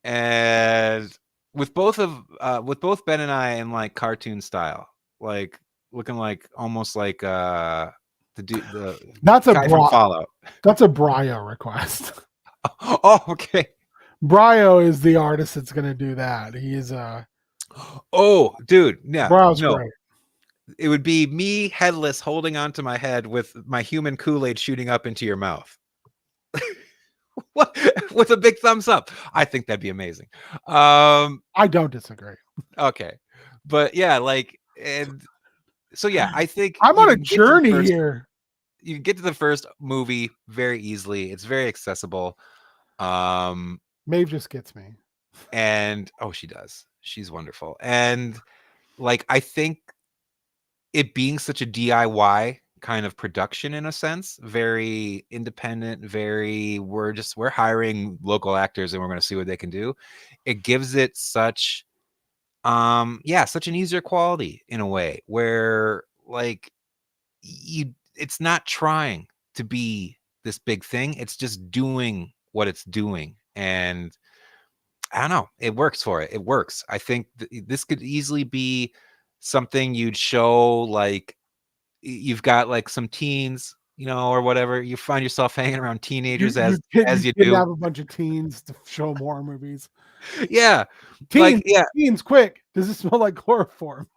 And with both Ben and I in like cartoon style, like looking like almost like the That's a guy from Fallout. That's a Brio request. Oh, okay. Brio is the artist that's going to do that. He is Oh, dude, yeah, Brio's no, great. it would be me headless holding onto my head with my human Kool-Aid shooting up into your mouth. What? With a big thumbs up. I think that'd be amazing. I don't disagree. Okay. But yeah, like, and so yeah, I think I'm you on a can get to the journey first here. you can get to the first movie very easily. It's very accessible. Maeve just gets me. And oh, she does. She's wonderful. And like I think it being such a DIY kind of production in a sense, very independent, very we're hiring local actors and we're going to see what they can do. It gives it such such an easier quality in a way where like it's not trying to be this big thing. It's just doing what it's doing. And I don't know, it works for it. It works. I think this could easily be something you'd show like you've got like some teens, or whatever. You find yourself hanging around teenagers You as you do. kidnap a bunch of teens to show them horror movies. Yeah. Teens, Like, yeah. teens, quick! Does it smell like chloroform?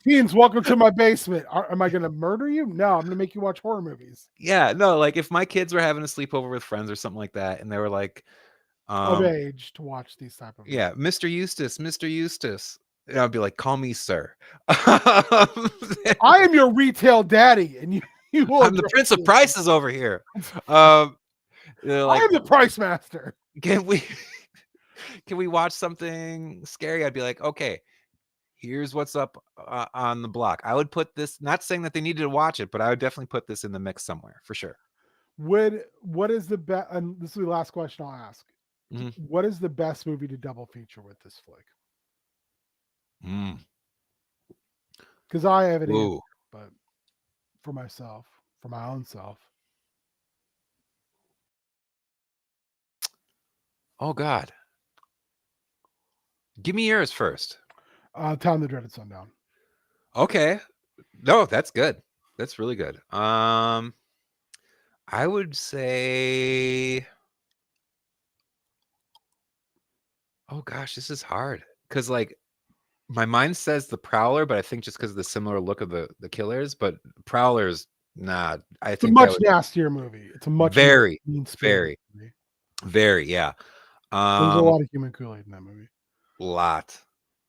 Teens, welcome to my basement. Am I going to murder you? No, I'm going to make you watch horror movies. Yeah, no, like if my kids were having a sleepover with friends or something like that, and they were like, Of age to watch these type of yeah, movies. Mr. Eustace. And I'd be like, call me sir. I am your retail daddy, and you will. I'm the Prince of Prices over here. Like, I am the price master. Can we watch something scary? I'd be like, okay, here's what's up on the block. I would put this, not saying that they needed to watch it, but I would definitely put this in the mix somewhere for sure. What is the best? And this is the last question I'll ask. Mm-hmm. What is the best movie to double feature with this flick? Because I have it in, but for myself, for my own self. Oh God. Give me yours first. Town the Dreaded Sundown. Okay. No, that's good. That's really good. I would say, oh gosh, this is hard. Because like my mind says the Prowler, but I think just because of the similar look of the killers, but Prowler's nah. It's a much nastier movie. It's a much very, mean-spirited movie. very, yeah. There's a lot of human Kool-Aid in that movie. Lot.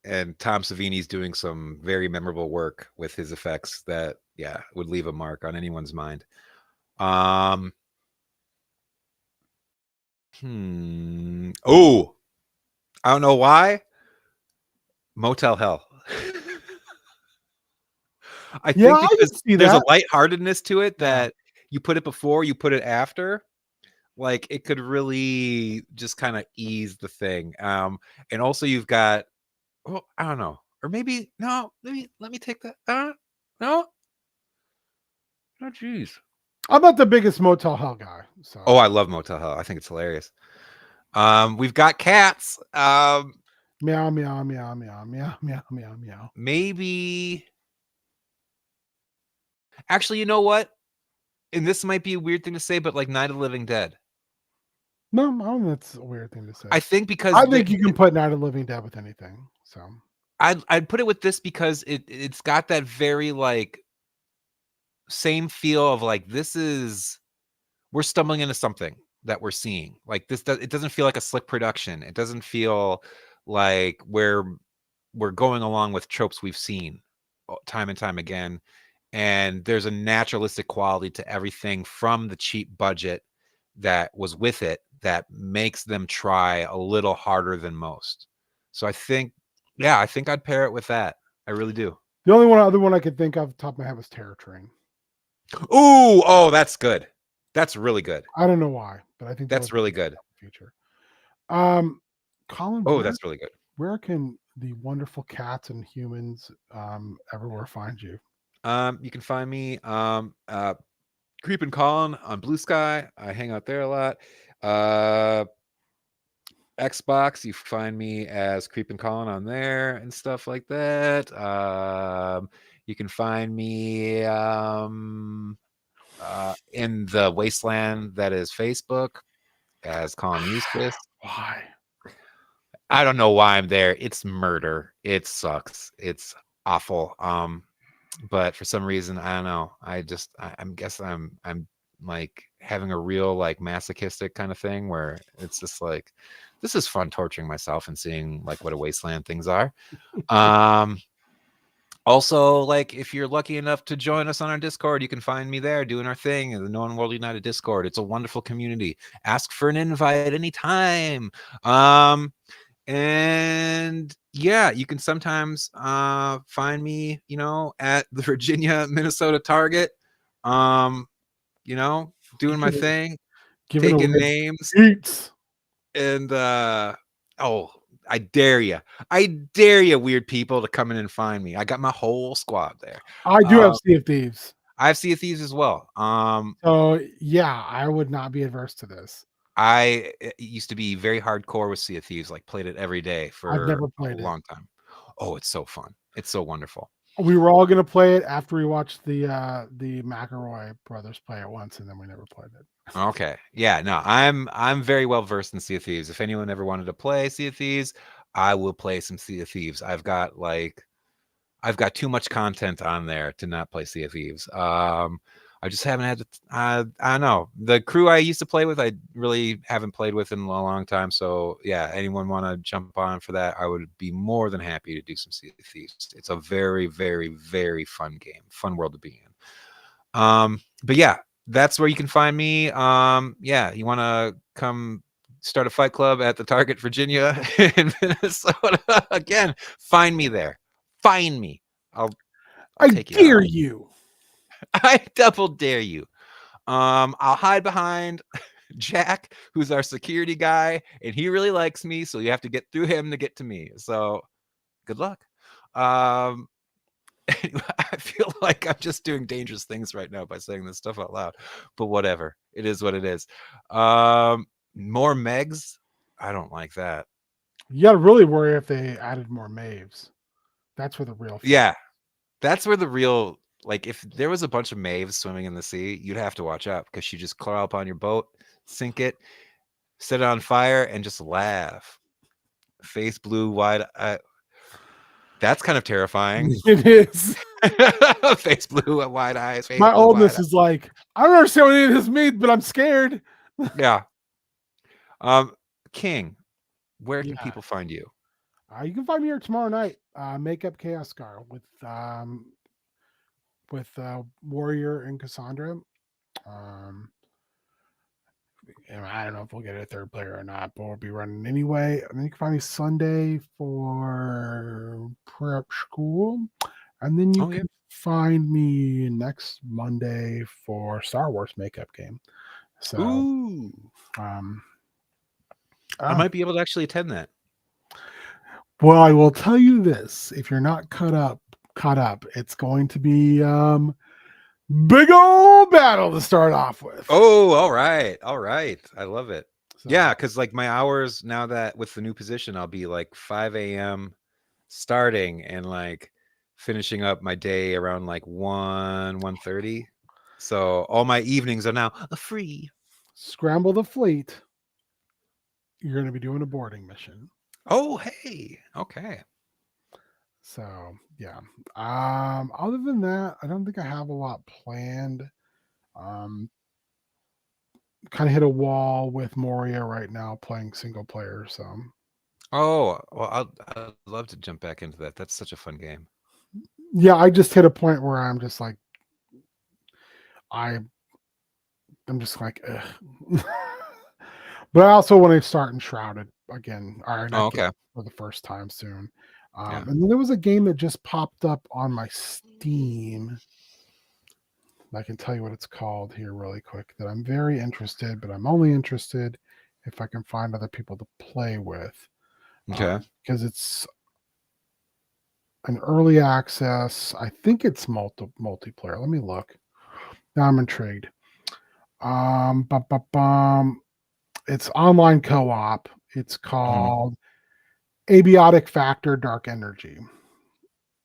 And Tom Savini's doing some very memorable work with his effects that, yeah, would leave a mark on anyone's mind. Oh, I don't know why. Motel Hell. I think because there's a lightheartedness to it that you put it before, you put it after. Like it could really just kind of ease the thing. And also you've got, well, I don't know. Or maybe, no, let me take that. No. Oh, geez. I'm not the biggest Motel Hell guy. So. Oh, I love Motel Hell. I think it's hilarious. We've got Cats. Meow, meow, meow, meow, meow, meow, meow, meow. Maybe. Actually, you know what? And this might be a weird thing to say, but like Night of the Living Dead. No, I don't know, that's a weird thing to say. I think because I think you can put Night of the Living Dead with anything. So I'd put it with this because it's got that very like same feel of like we're stumbling into something that we're seeing. Like it doesn't feel like a slick production. It doesn't feel like we're going along with tropes we've seen time and time again. And there's a naturalistic quality to everything from the cheap budget that was with it that makes them try a little harder than most. So I think I'd pair it with that. I really do. The only other one I could think of top of my head was Terror Train. Ooh, oh, that's good. That's really good. I don't know why, but I think that's really good. Feature. Colin. Oh, that's really good. Where can the wonderful cats and humans everywhere find you? You can find me Creepin' Colin on Blue Sky. I hang out there a lot. Uh Xbox, you find me as Creepin' Colin on there and stuff like that. You can find me in the wasteland that is Facebook as Colin Eustace. Why? I don't know why I'm there. It's murder. It sucks. It's awful. But for some reason, I don't know. I'm guess I'm like having a real like masochistic kind of thing where it's just like this is fun torturing myself and seeing like what a wasteland things are. Um Also, like if you're lucky enough to join us on our Discord, you can find me there doing our thing in the Known World United Discord. It's a wonderful community. Ask for an invite anytime. Um and yeah, you can sometimes find me, at the Virginia, Minnesota Target. Um, doing my Giving, thing, giving taking away names eats. and oh, I dare you. I dare you, weird people, to come in and find me. I got my whole squad there. I do have Uh, Sea of Thieves. I have Sea of Thieves as well. So yeah, I would not be adverse to this. I used to be very hardcore with Sea of Thieves, like played it every day I've for never a played it. long time. Oh, it's so fun. It's so wonderful. We were all gonna play it after we watched the McElroy brothers play it once, and then we never played it. Okay. Yeah, no, I'm very well versed in Sea of Thieves. If anyone ever wanted to play Sea of Thieves, I will play some Sea of Thieves. I've got too much content on there to not play Sea of Thieves. I just haven't had I don't know. The crew I used to play with, I really haven't played with in a long time. So yeah, anyone want to jump on for that? I would be more than happy to do some Sea of Thieves. It's a very, very, very fun game, fun world to be in. But yeah, that's where you can find me. Yeah, you want to come start a fight club at the Target, Virginia, in Minnesota? Again, find me there. Find me. I'll I take you out. dare you. I double dare you. I'll hide behind Jack, who's our security guy, and he really likes me, so you have to get through him to get to me. So good luck. Um, anyway, I feel like I'm just doing dangerous things right now by saying this stuff out loud, but whatever. It is what it is. More Megs. I don't like that. You gotta really worry if they added more Maves. That's where the real fun. Yeah, that's where the real like if there was a bunch of Maves swimming in the sea, you'd have to watch out because you just crawl up on your boat, sink it, set it on fire, and just laugh. Face blue, wide. That's kind of terrifying. It is. Face blue, wide eyes. Face My blue, wide. oldness is like, I don't understand what any of this means, but I'm scared. Yeah. Um, King, where can Yeah. people find you? You can find me here tomorrow night. Makeup Chaos Scar with Warrior and Cassandra. Um, and I don't know if we'll get a third player or not, but we'll be running anyway. And then you can find me Sunday for prep school. And then you Oh yeah. can find me next Monday for Star Wars makeup game. So, Ooh. um, I oh, might be able to actually attend that. well, I will tell you this: if you're not caught up, it's going to be big old battle to start off with. Oh, all right. All right. I love it. So, Yeah, because like my hours now that with the new position, I'll be like 5 a.m. starting and like finishing up my day around like 1:30. So all my evenings are now free. scramble the fleet. You're going to be doing a boarding mission. Oh, hey. Okay. So, yeah. Other than that, I don't think I have a lot planned. Um, kind of hit a wall with Moria right now playing single player. So, Oh, well, I'd love to jump back into that. That's such a fun game. yeah, I just hit a point where I'm just like, I, I'm just like, ugh. But I also want to start Enshrouded again, or Oh, not again okay. for the first time soon. Yeah. And then there was a game that just popped up on my Steam. I can tell you what it's called here really quick. That I'm very interested, but I'm only interested if I can find other people to play with, Okay. because it's an early access. I think it's multiplayer. Let me look. Now I'm intrigued. Bum, bum, bum. It's online co-op. It's Mhm. called Abiotic Factor Dark Energy.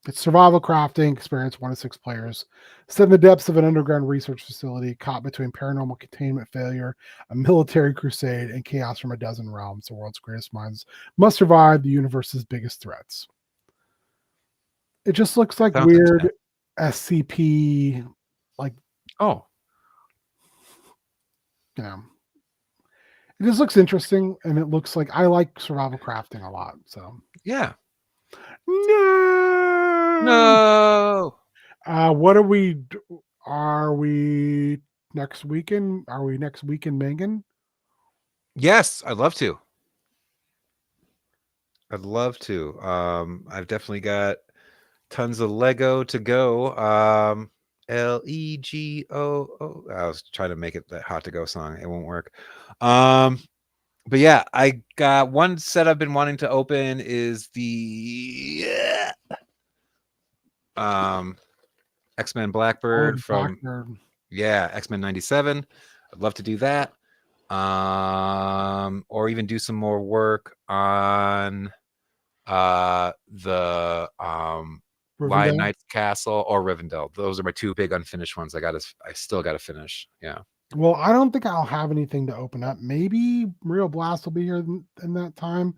It's survival crafting experience, 1 to 6 players, set in the depths of an underground research facility, caught between paranormal containment failure, a military crusade, and chaos from a dozen realms. The world's greatest minds must survive the universe's biggest threats. It just looks like Sounds weird intense. SCP, like, Oh, you know, it just looks interesting, and it looks like I like survival crafting a lot. So yeah. no. No. What are we? Are we next weekend? Are we next week in Megan? Yes, I'd love to. I'd love to. I've definitely got tons of Lego to go. Lego. I was trying to make it that hot to go song. It won't work. But yeah, I got one set I've been wanting to open is the X-Men Oh, Blackbird from Blackbird. X-Men 97. I'd love to do that. Or even do some more work on the Lion Rivendell. Knight's Castle or Rivendell. Those are my two big unfinished ones. I still got to finish. Yeah. Well, I don't think I'll have anything to open up. Maybe Real Blast will be here in that time.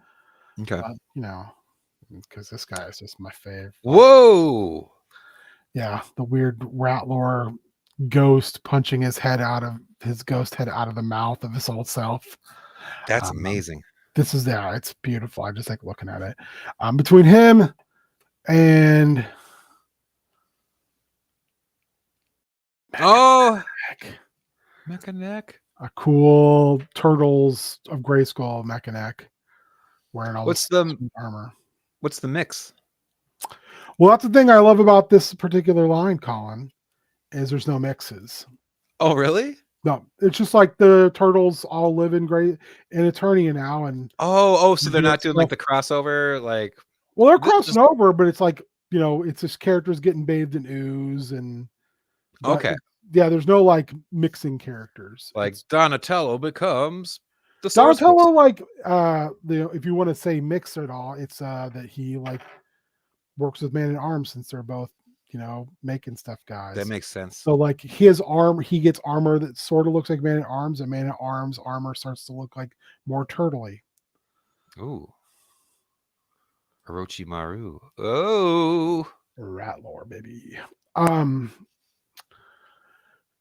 Okay. But because this guy is just my fave. Whoa. Yeah, the weird Rattler ghost punching his ghost head out of the mouth of his old self. That's Um, amazing. this is it's beautiful. I just like looking at it. Between him and Oh, Mechanic, Mechanic. a cool Turtles of Grayskull Mechanic wearing all What's this the armor. what's the mix? Well, that's the thing I love about this particular line, Colin, is there's no mixes. Oh, really? No, it's just like the turtles all live in Eternia now, and So they're they're doing not doing like stuff. the crossover, like Well, they're crossing just over, but it's like it's just characters getting bathed in ooze, and but okay. yeah, there's no like mixing characters. Like It's Donatello becomes the sorceress. Donatello, like if you want to say mix at all, it's that he like works with Man at Arms since they're both making stuff That guys. makes sense. So like his arm, he gets armor that sort of looks like Man at Arms, and Man at Arms armor starts to look like more turtley. Ooh. Orochimaru. Oh. Rat lore, baby. Um,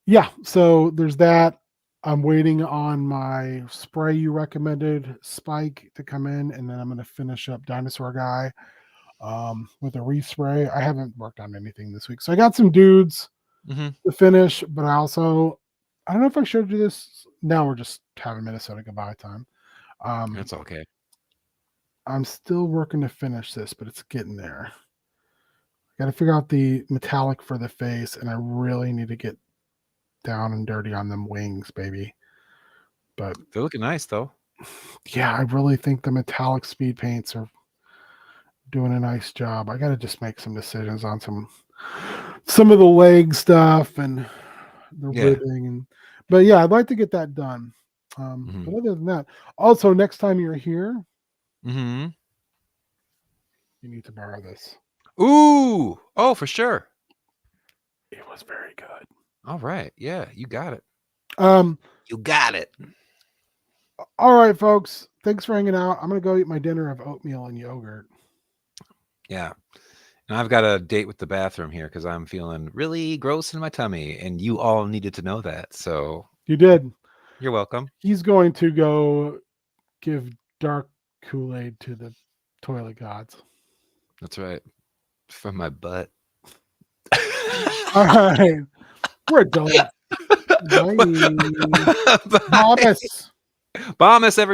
yeah. So there's that. I'm waiting on my spray you recommended, Spike, to come in, and then I'm going to finish up Dinosaur Guy with a respray. I haven't worked on anything this week, so I got some dudes Mm-hmm. to finish, but I don't know if I showed you this. Now we're just having Minnesota goodbye time. That's okay. I'm still working to finish this, but it's getting there. Got to figure out the metallic for the face, and I really need to get down and dirty on them wings, baby. But They're looking nice though. yeah, I really think the metallic speed paints are doing a nice job. I got to just make some decisions on some of the leg stuff and the Yeah. ribbing, but yeah, I'd like to get that done. Mm-hmm. But other than that, also next time you're here, Mm-hmm. you need to borrow this. Ooh. Oh, for sure. It was very good. All right. Yeah, you got it. Um, You got it. all right, folks. Thanks for hanging out. I'm gonna go eat my dinner of oatmeal and yogurt. Yeah. And I've got a date with the bathroom here because I'm feeling really gross in my tummy, and you all needed to know that. So You did. you're welcome. He's going to go give dark Kool-Aid to the toilet gods. That's right. From my butt. All right. We're adults. Bye. Bye. Promise. Bomb us, everyone.